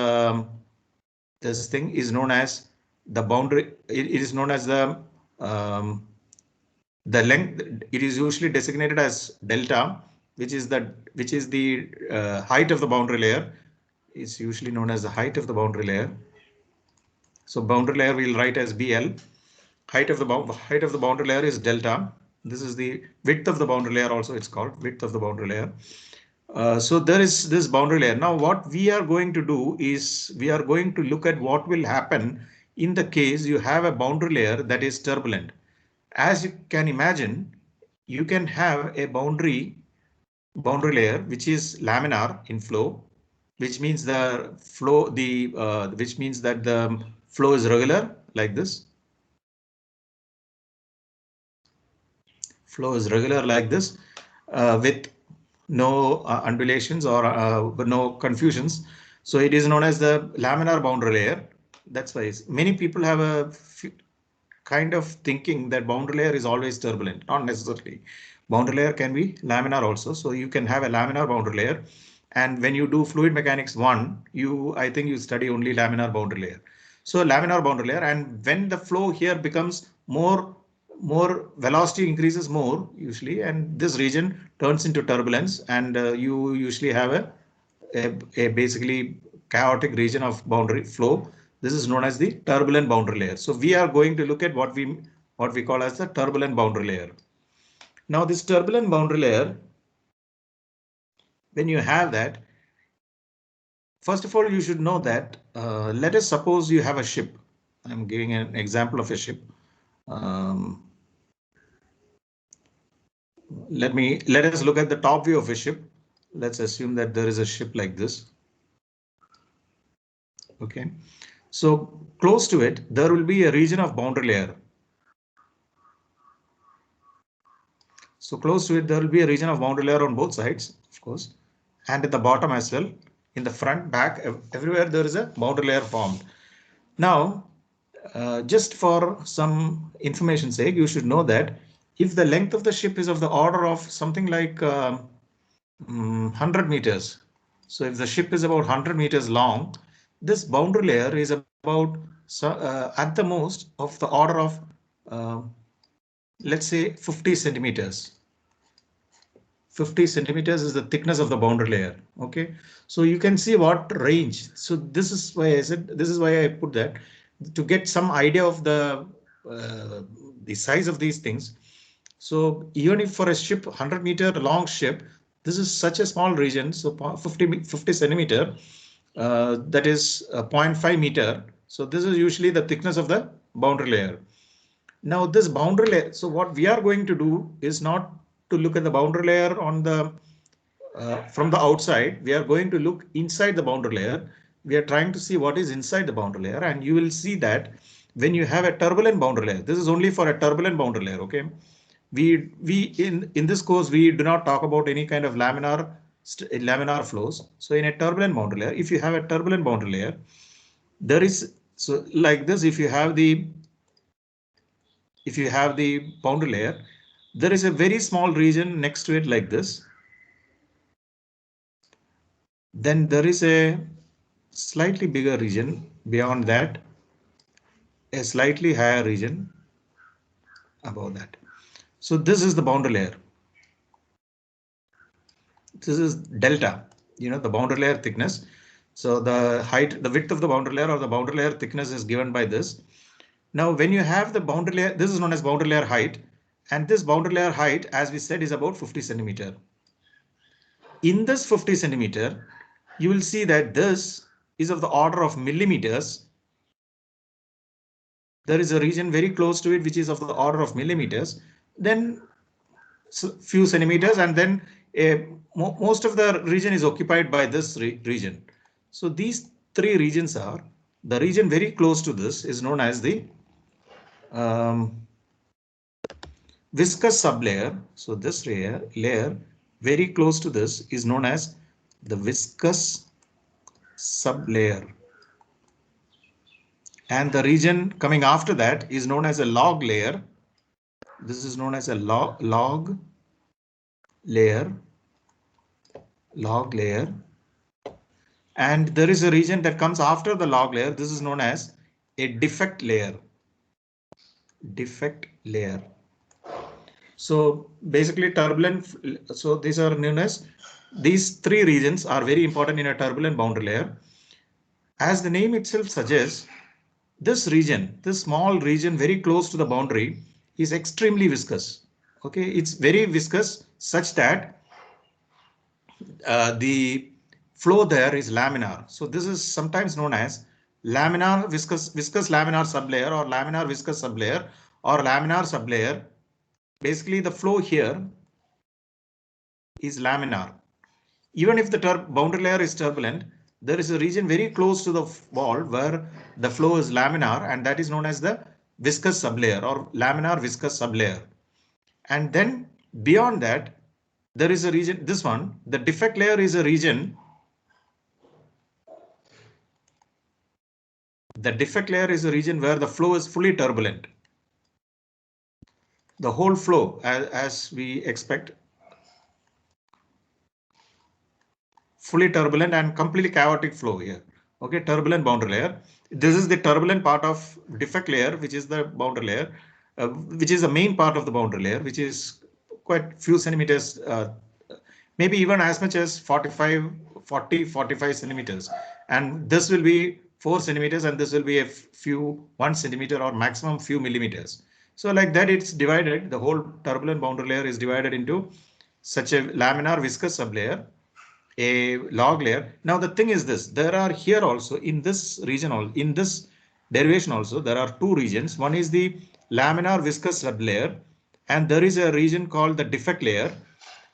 thing is known as the boundary. It is known as the length. It is usually designated as delta, which is the height of the boundary layer. It's usually known as the height of the boundary layer. So boundary layer we'll write as BL. Height of the boundary layer is delta. This is the width of the boundary layer, also it's called width of the boundary layer. So there is this boundary layer. Now what we are going to do is we are going to look at what will happen in the case you have a boundary layer that is turbulent. As you can imagine, you can have a boundary layer which is laminar in flow, which means the flow which means that the flow is regular like this. Flow is regular like this with no undulations or no confusions. So it is known as the laminar boundary layer. That's why many people have a kind of thinking that boundary layer is always turbulent. Not necessarily. Boundary layer can be laminar also. So you can have a laminar boundary layer. And when you do fluid mechanics 1, I think you study only laminar boundary layer. So laminar boundary layer, and when the flow here becomes more velocity increases more usually, and this region turns into turbulence, and you usually have a basically chaotic region of boundary flow. This is known as the turbulent boundary layer. So we are going to look at what we call as the turbulent boundary layer. Now this turbulent boundary layer, when you have that, first of all, you should know that let us suppose you have a ship. I'm giving an example of a ship. Let us look at the top view of a ship. Let's assume that there is a ship like this. Okay, so close to it, there will be a region of boundary layer. So close to it, there will be a region of boundary layer on both sides, of course, and at the bottom as well. In the front, back, everywhere there is a boundary layer formed. Now, just for some information sake, you should know that if the length of the ship is of the order of something like 100 meters, so if the ship is about 100 meters long, this boundary layer is about at the most of the order of let's say 50 centimeters. 50 centimeters is the thickness of the boundary layer. Okay, so you can see what range. So this is why I said, this is why I put that, to get some idea of the size of these things. So even if for a ship, 100-meter long ship, this is such a small region. So 50 centimeter, that is 0.5 meter. So this is usually the thickness of the boundary layer. Now this boundary layer, so what we are going to do is not to look at the boundary layer on the from the outside. We are going to look inside the boundary layer. We are trying to see what is inside the boundary layer, and you will see that when you have a turbulent boundary layer, this is only for a turbulent boundary layer. Okay, we in this course we do not talk about any kind of laminar flows. So in a turbulent boundary layer, if you have a turbulent boundary layer, there is, so like this, if you have the boundary layer, there is a very small region next to it like this. Then there is a slightly bigger region beyond that, a slightly higher region above that. So this is the boundary layer. This is delta, the boundary layer thickness. So the height, the width of the boundary layer or the boundary layer thickness is given by this. Now, when you have the boundary layer, this is known as boundary layer height. And this boundary layer height, as we said, is about 50 centimeter. In this 50 centimeter, you will see that this is of the order of millimeters. There is a region very close to it, which is of the order of millimeters, then few centimeters, and then most of the region is occupied by this region. So these three regions are, the region very close to this is known as the viscous sublayer. So this layer very close to this is known as the viscous sublayer. And the region coming after that is known as a log layer. This is known as a log layer. And there is a region that comes after the log layer. This is known as a defect layer. So basically turbulent. So these are known as, these three regions are very important in a turbulent boundary layer. As the name itself suggests, this region, this small region very close to the boundary, is extremely viscous. Okay, it's very viscous such that the flow there is laminar. So this is sometimes known as laminar viscous laminar sublayer, or laminar viscous sublayer, or laminar sublayer. Basically, the flow here is laminar. Even if the boundary layer is turbulent, there is a region very close to the wall where the flow is laminar, and that is known as the viscous sublayer or laminar viscous sublayer. And then beyond that, there is a region, this one, the defect layer is a region. The defect layer is a region where the flow is fully turbulent. The whole flow, as we expect, fully turbulent and completely chaotic flow here. Okay, turbulent boundary layer. This is the turbulent part of defect layer, which is the boundary layer, which is the main part of the boundary layer, which is quite few centimeters, maybe even as much as 45 centimeters. And this will be 4 centimeters, and this will be a few 1 centimeter or maximum few millimeters. So like that, it's divided. The whole turbulent boundary layer is divided into such a laminar viscous sublayer, a log layer. Now the thing is this, there are here also in this region, in this derivation also, there are two regions. One is the laminar viscous sublayer, and there is a region called the defect layer,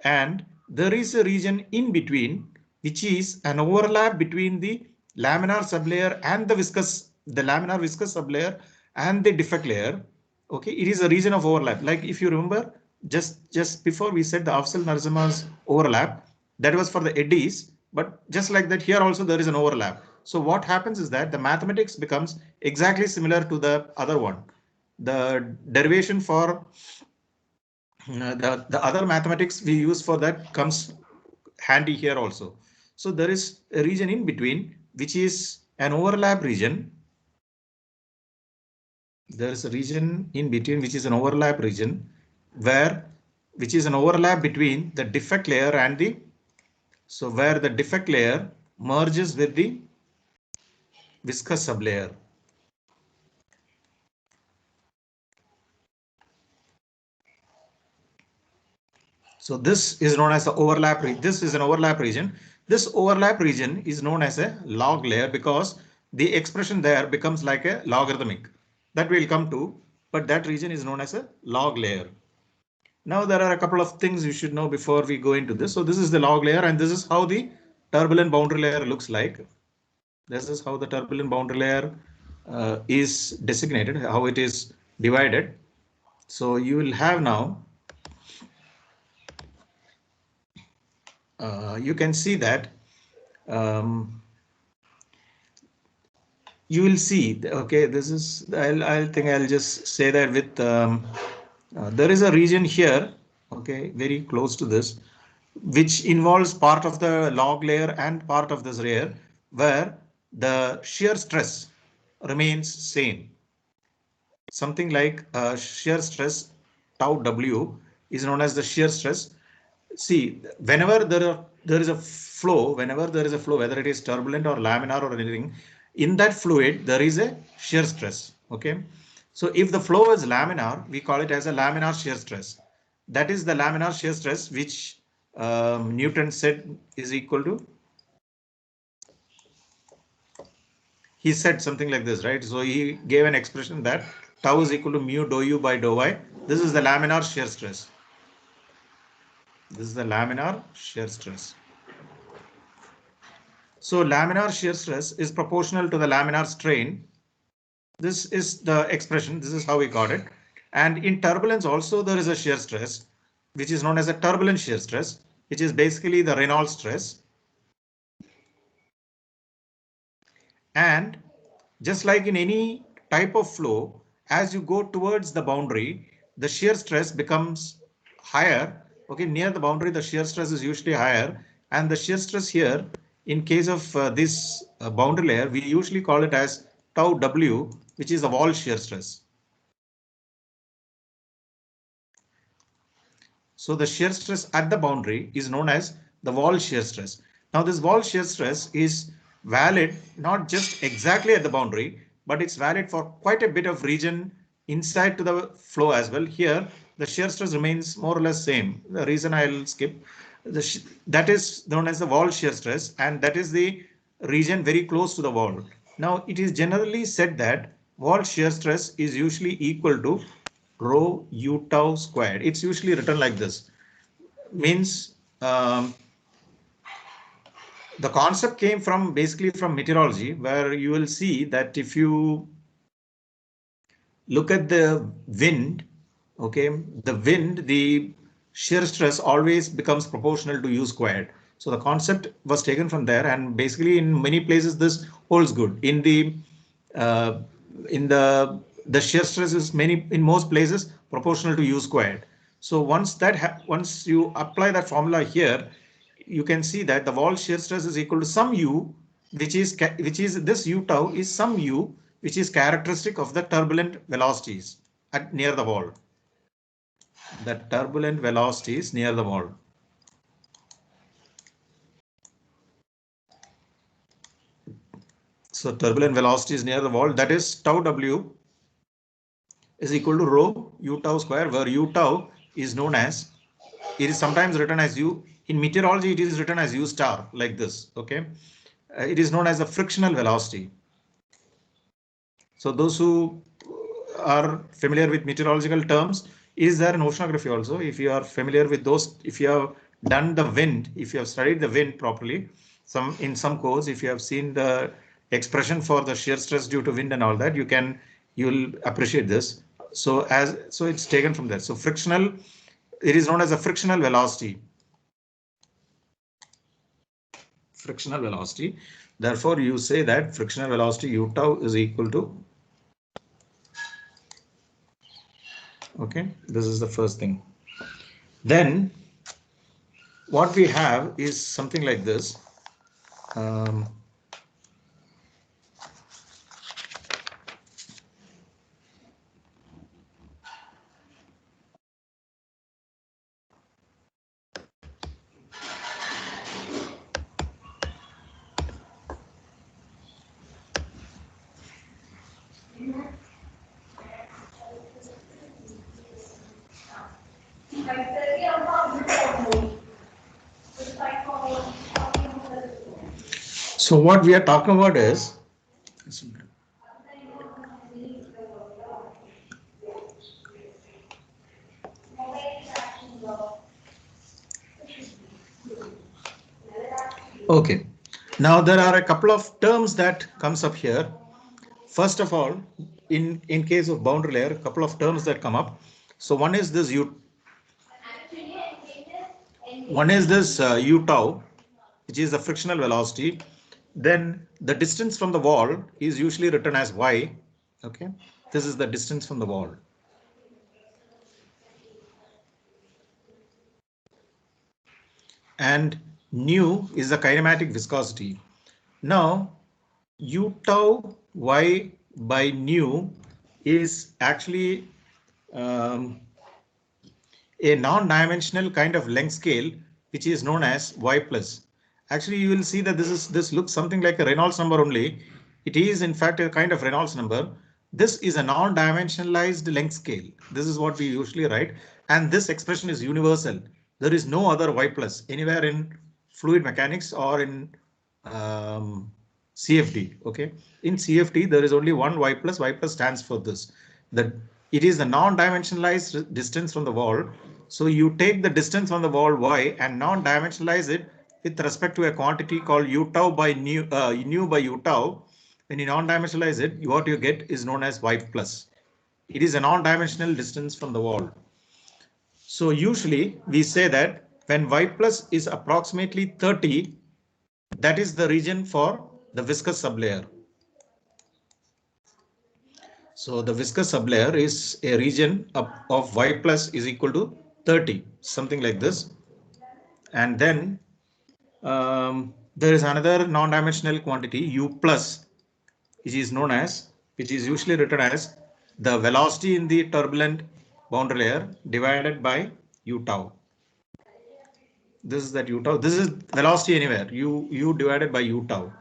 and there is a region in between, which is an overlap between the laminar sublayer and the laminar viscous sublayer and the defect layer. Okay, it is a region of overlap. Like if you remember, just before we said the Afzal-Narasimha's overlap, that was for the eddies, but just like that here also there is an overlap. So what happens is that the mathematics becomes exactly similar to the other one. The derivation for the other mathematics we use for that comes handy here also. So there is a region in between, which is an overlap region. There is a region in between, which is an overlap region, which is an overlap between the defect layer and where the defect layer merges with the viscous sublayer. So this is known as the overlap. This is an overlap region. This overlap region is known as a log layer because the expression there becomes like a logarithmic. That we'll come to, but that region is known as a log layer. Now there are a couple of things you should know before we go into this. So this is the log layer, and this is how the turbulent boundary layer looks like. This is how the turbulent boundary layer is designated, how it is divided. So you will have now, you can see that you will see, okay, this is, I think I'll just say that with, there is a region here, okay, very close to this, which involves part of the log layer and part of this layer, where the shear stress remains same. Something like shear stress tau W is known as the shear stress. See, whenever there is a flow, whether it is turbulent or laminar or anything, in that fluid there is a shear stress. Okay, so if the flow is laminar, we call it as a laminar shear stress. That is the laminar shear stress which Newton said is equal to. He said something like this, right? So he gave an expression that tau is equal to mu dou u by dou y. This is the laminar shear stress. This is the laminar shear stress. So laminar shear stress is proportional to the laminar strain. This is the expression. This is how we got it. And in turbulence also there is a shear stress, which is known as a turbulent shear stress, which is basically the Reynolds stress. And just like in any type of flow, as you go towards the boundary, the shear stress becomes higher. Okay, near the boundary, the shear stress is usually higher, and the shear stress here, in case of this boundary layer, we usually call it as tau W, which is the wall shear stress. So the shear stress at the boundary is known as the wall shear stress. Now this wall shear stress is valid not just exactly at the boundary, but it's valid for quite a bit of region inside to the flow as well. Here the shear stress remains more or less same. The reason I'll skip, that is known as the wall shear stress, and that is the region very close to the wall. Now it is generally said that wall shear stress is usually equal to rho u tau squared. It's usually written like this. Means the concept came from basically from meteorology, where you will see that if you look at the wind, okay, the shear stress always becomes proportional to u squared. So the concept was taken from there, and basically in many places this holds good. In the shear stress is in most places proportional to u squared. So once you apply that formula here, you can see that the wall shear stress is equal to some u, which is this u tau is some u, which is characteristic of the turbulent velocities near the wall. The turbulent velocities near the wall. So turbulent velocities near the wall, that is tau W is equal to rho u tau square, where u tau is known as, it is sometimes written as u. In meteorology, it is written as u star like this. Okay, it is known as the frictional velocity. So those who are familiar with meteorological terms, is there an oceanography also? If you are familiar with those, if you have done the wind, if you have studied the wind properly, in some course, if you have seen the expression for the shear stress due to wind and all that, you'll appreciate this. So it's taken from there. So frictional, it is known as a frictional velocity. Frictional velocity. Therefore, you say that frictional velocity u tau is equal to. Okay, this is the first thing. Then what we have is something like this. So what we are talking about is okay. Now there are a couple of terms that comes up here. First of all, in case of boundary layer, a couple of terms that come up. So one is this u tau, which is the frictional velocity. Then the distance from the wall is usually written as y. Okay, this is the distance from the wall. And nu is the kinematic viscosity. Now, u tau y by nu is actually a non-dimensional kind of length scale, which is known as y plus. Actually, you will see that this looks something like a Reynolds number only. It is in fact a kind of Reynolds number. This is a non-dimensionalized length scale. This is what we usually write, and this expression is universal. There is no other y plus anywhere in fluid mechanics or in CFD. Okay, in CFD there is only one y plus. Y plus stands for this. That it is a non-dimensionalized distance from the wall. So you take the distance from the wall y and non-dimensionalize it with respect to a quantity called u tau by nu by u tau. When you non-dimensionalize it, what you get is known as y plus. It is a non-dimensional distance from the wall. So usually we say that when y plus is approximately 30, that is the region for the viscous sublayer. So the viscous sublayer is a region of y plus is equal to 30, something like this. And then there is another non-dimensional quantity u plus, which is known as, which is usually written as the velocity in the turbulent boundary layer divided by u tau. This is that u tau. This is velocity anywhere, u divided by u tau.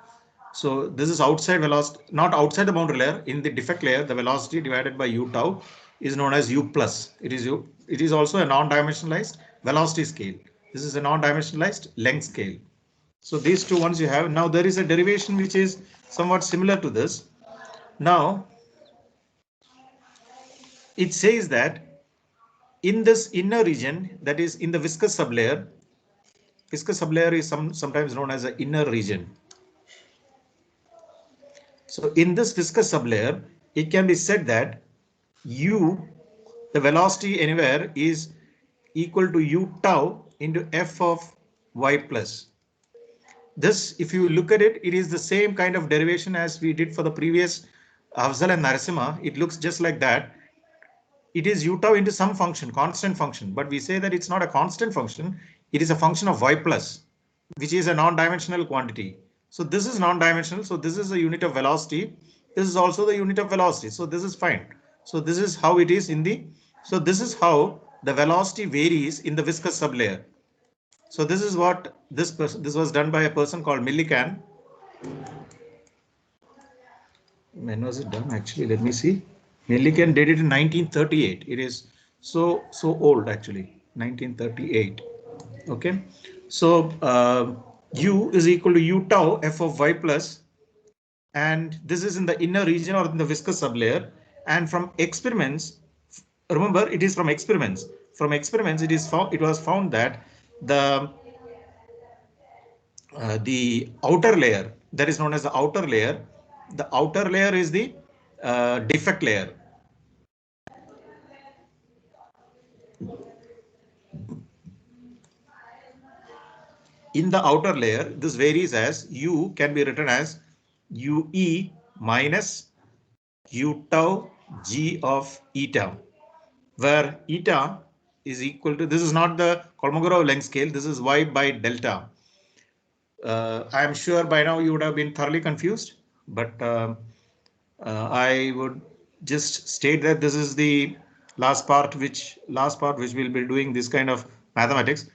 So this is outside velocity, not outside the boundary layer. In the defect layer, the velocity divided by u tau is known as u plus. It is also a non-dimensionalized velocity scale. This is a non-dimensionalized length scale. So these two ones you have. Now there is a derivation which is somewhat similar to this. Now it says that in this inner region, that is in the viscous sublayer is sometimes known as the inner region. So in this viscous sublayer, it can be said that u, the velocity anywhere, is equal to u tau into f of y plus. This, if you look at it, it is the same kind of derivation as we did for the previous Afzal and Narasimha. It looks just like that. It is u tau into some function, constant function, but we say that it's not a constant function. It is a function of y plus, which is a non-dimensional quantity. So this is non-dimensional. So this is a unit of velocity. This is also the unit of velocity. So this is fine. So this is how it is in the, so this is how the velocity varies in the viscous sublayer. So this is what this was done by a person called Millikan. When was it done? Actually, let me see. Millikan did it in 1938. It is so old actually, 1938. Okay, so u is equal to u tau f of y plus, and this is in the inner region or in the viscous sublayer. And from experiments, remember it is from experiments. From experiments, it was found that the outer layer, that is known as the outer layer. The outer layer is the defect layer. In the outer layer, this varies as u can be written as ue minus u tau g of eta, where eta is equal to, this is not the Kolmogorov length scale, this is y by delta. I am sure by now you would have been thoroughly confused, but I would just state that this is the last part which we'll be doing this kind of mathematics.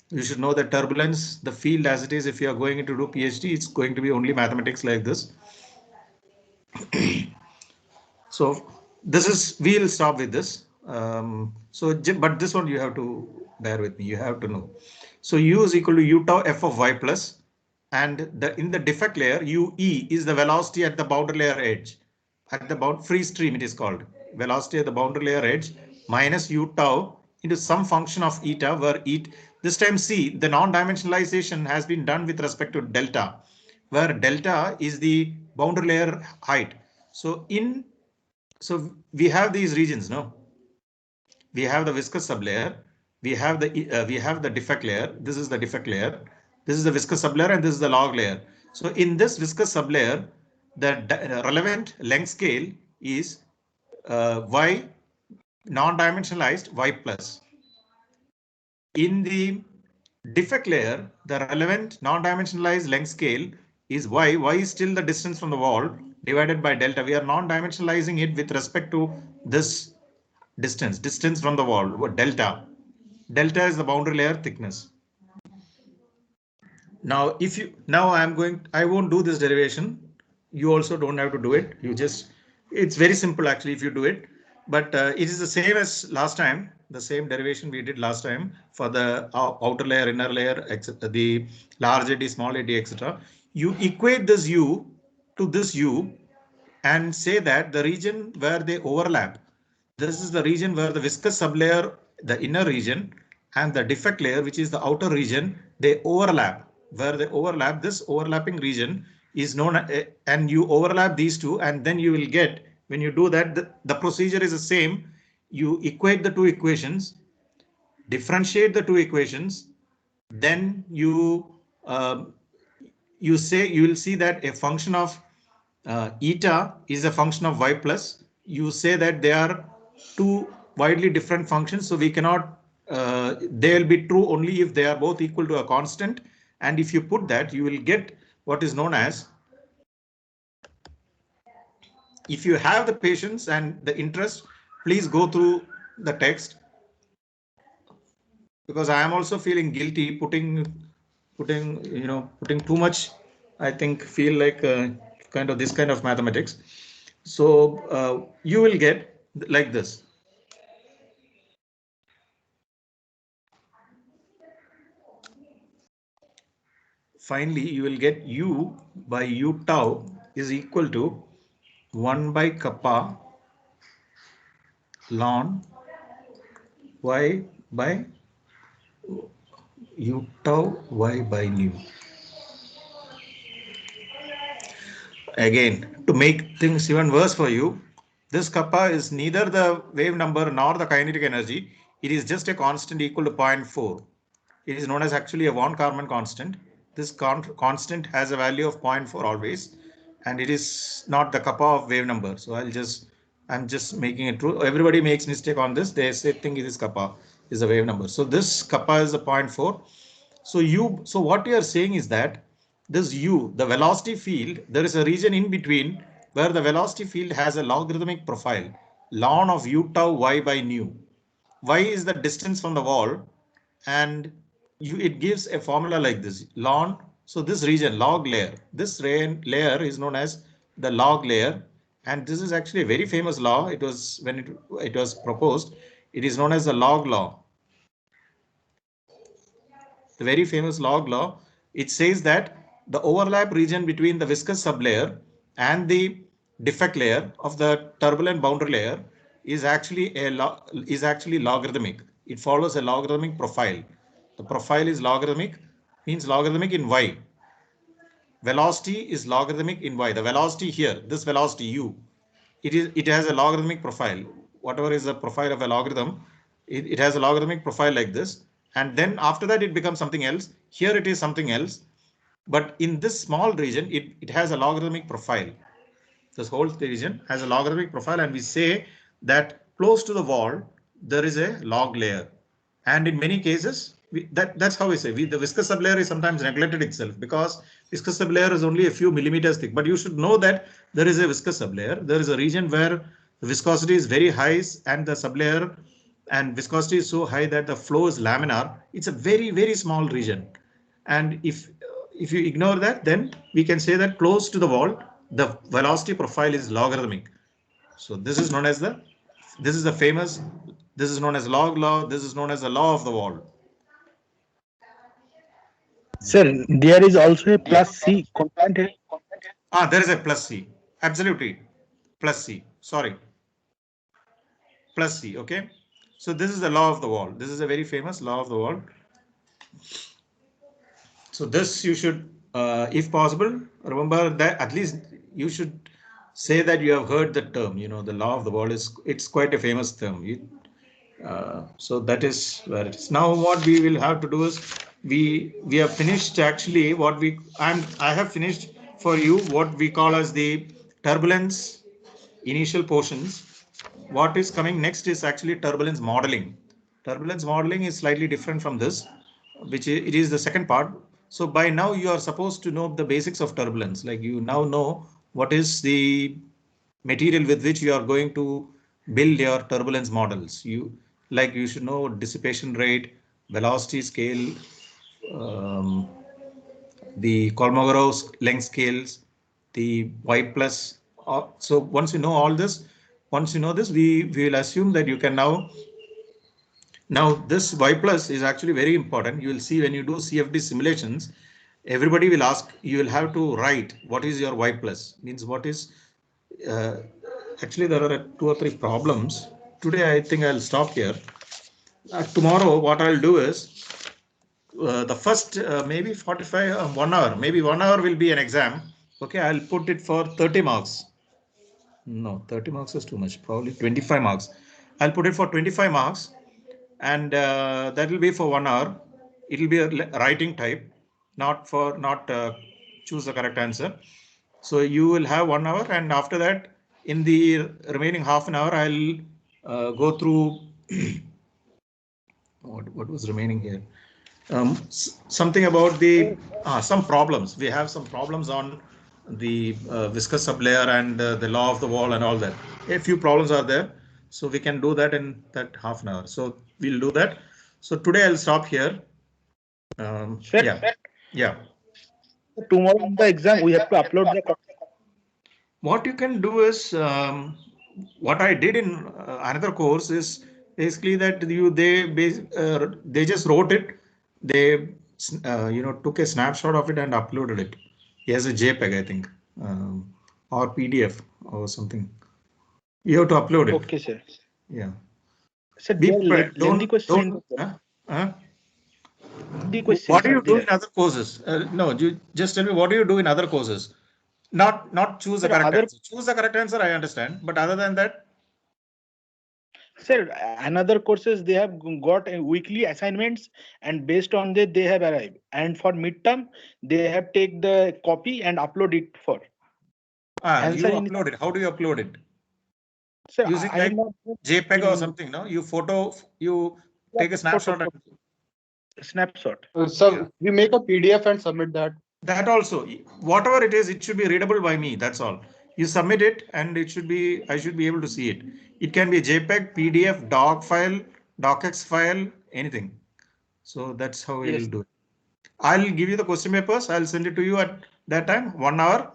You should know that turbulence, the field as it is, if you are going to do PhD, it's going to be only mathematics like this. So this is, we'll stop with this. But this one you have to bear with me, you have to know. So U is equal to U tau f of y plus, and in the defect layer, UE is the velocity at the boundary layer edge. At the free stream, it is called velocity at the boundary layer edge minus U tau into some function of eta, where this time see the non-dimensionalization has been done with respect to delta, where delta is the boundary layer height. So we have these regions, no? We have the viscous sublayer, we have the defect layer. This is the defect layer. This is the viscous sublayer, and this is the log layer. So in this viscous sublayer, the relevant length scale is y non-dimensionalized y plus. In the defect layer, the relevant non-dimensionalized length scale is y. Y is still the distance from the wall divided by delta. We are non-dimensionalizing it with respect to this distance from the wall, delta. Delta is the boundary layer thickness. Now, I won't do this derivation. You also don't have to do it. It's very simple actually if you do it, but it is the same as last time, the same derivation we did last time for the outer layer, inner layer, etc., the large AD, small AD, etc. You equate this U to this U and say that the region where they overlap, this is the region where the viscous sublayer, the inner region, and the defect layer, which is the outer region, they overlap. Where they overlap, this overlapping region is known, and you overlap these two, and then you will get, when you do that, the procedure is the same. You equate the two equations, differentiate the two equations, then you will see that a function of eta is a function of y plus. You say that they are two widely different functions, so we cannot, they will be true only if they are both equal to a constant. And if you put that, you will get what is known as, if you have the patience and the interest, please go through the text, because I am also feeling guilty putting too much. I think feel like kind of this kind of mathematics. So you will get like this. Finally, you will get U by U tau is equal to 1 by kappa ln y by U tau y by nu. Again, to make things even worse for you, this kappa is neither the wave number nor the kinetic energy. It is just a constant equal to 0.4. It is known as actually a von Karman constant. This constant has a value of 0.4 always, and it is not the kappa of wave number. So I'm just making it true. Everybody makes mistake on this. They think it is kappa is a wave number. So this kappa is a 0.4. So what you are saying is that this U, the velocity field, there is a region in between where the velocity field has a logarithmic profile, ln of U tau y by nu. Y is the distance from the wall, and it gives a formula like this, ln. So this region, log layer, this layer is known as the log layer, and this is actually a very famous law. It was when it was proposed. It is known as the log law. The very famous log law. It says that the overlap region between the viscous sublayer and the defect layer of the turbulent boundary layer is actually logarithmic. It follows a logarithmic profile. The profile is logarithmic, means logarithmic in y. Velocity is logarithmic in y. The velocity here, this velocity u, it has a logarithmic profile. Whatever is the profile of a logarithm, it has a logarithmic profile like this. And then after that, it becomes something else. Here it is something else. But in this small region, it has a logarithmic profile. This whole region has a logarithmic profile, and we say that close to the wall, there is a log layer. And in many cases, that's how we say the viscous sublayer is sometimes neglected itself, because viscous sublayer is only a few millimeters thick. But you should know that there is a viscous sublayer. There is a region where the viscosity is very high and the sublayer and viscosity is so high that the flow is laminar. It's a very, very small region. And if you ignore that, then we can say that close to the wall, the velocity profile is logarithmic. So this is known as this is the famous, this is known as log law. This is known as the law of the wall. Sir, there is also a plus C component here. There is a plus C. Absolutely. Plus C. Sorry. Plus C. Okay. So this is the law of the wall. This is a very famous law of the wall. So this you should, if possible, remember that at least you should say that you have heard the term. You know, the law of the wall it's quite a famous term. So that is where it is. Now what we will have to do is we have finished actually what I have finished for you what we call as the turbulence initial portions. What is coming next is actually turbulence modeling. Turbulence modeling is slightly different from this, which it is the second part. So by now you are supposed to know the basics of turbulence. Like you now know what is the material with which you are going to build your turbulence models. You should know dissipation rate, velocity scale, the Kolmogorov length scales, the Y plus. So once you know all this, we will assume that you can now this Y plus is actually very important. You will see when you do CFD simulations, everybody will ask, you will have to write what is your Y plus, means what is, actually there are 2 or 3 problems. Today I think I'll stop here. Tomorrow what I'll do is the first maybe 45 1 hour, maybe 1 hour will be an exam. Okay, I'll put it for 30 marks. No, 30 marks is too much, probably 25 marks. I'll put it for 25 marks, and that will be for 1 hour. It will be a writing type, not choose the correct answer. So you will have 1 hour, and after that, in the remaining half an hour, I'll go through what was remaining here. Something about the some problems. We have some problems on the viscous sublayer and the law of the wall and all that. A few problems are there, so we can do that in that half an hour. So we'll do that. So today I'll stop here. Sir, yeah. tomorrow in the exam we have to upload the copy. What you can do is what I did in another course is basically that they just wrote it. They took a snapshot of it and uploaded it as a JPEG, I think, or PDF or something. You have to upload it. Okay, sir. Yeah. Sir, Don't question. What do you do in other courses? No, you just tell me what do you do in other courses? Not choose the correct answer. Choose the correct answer, I understand. But other than that, sir, another courses they have got weekly assignments, and based on that they have arrived. And for midterm, they have take the copy and upload it for. You upload it. How do you upload it? Sir, using like JPEG or something, no? You take a snapshot. Snapshot. So we make a PDF and submit that. That also, whatever it is, it should be readable by me. That's all. You submit it, and I should be able to see it. It can be a JPEG, PDF, doc file, docx file, anything. So that's how we'll do it. I'll give you the question papers. I'll send it to you at that time. 1 hour.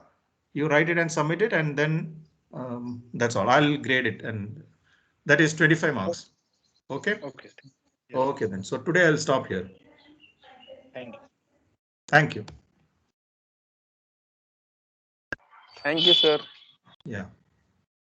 You write it and submit it, and then that's all. I'll grade it, and that is 25 marks. Okay. Okay. Okay then. So today I'll stop here. Thank you. Thank you. Thank you, sir. Yeah.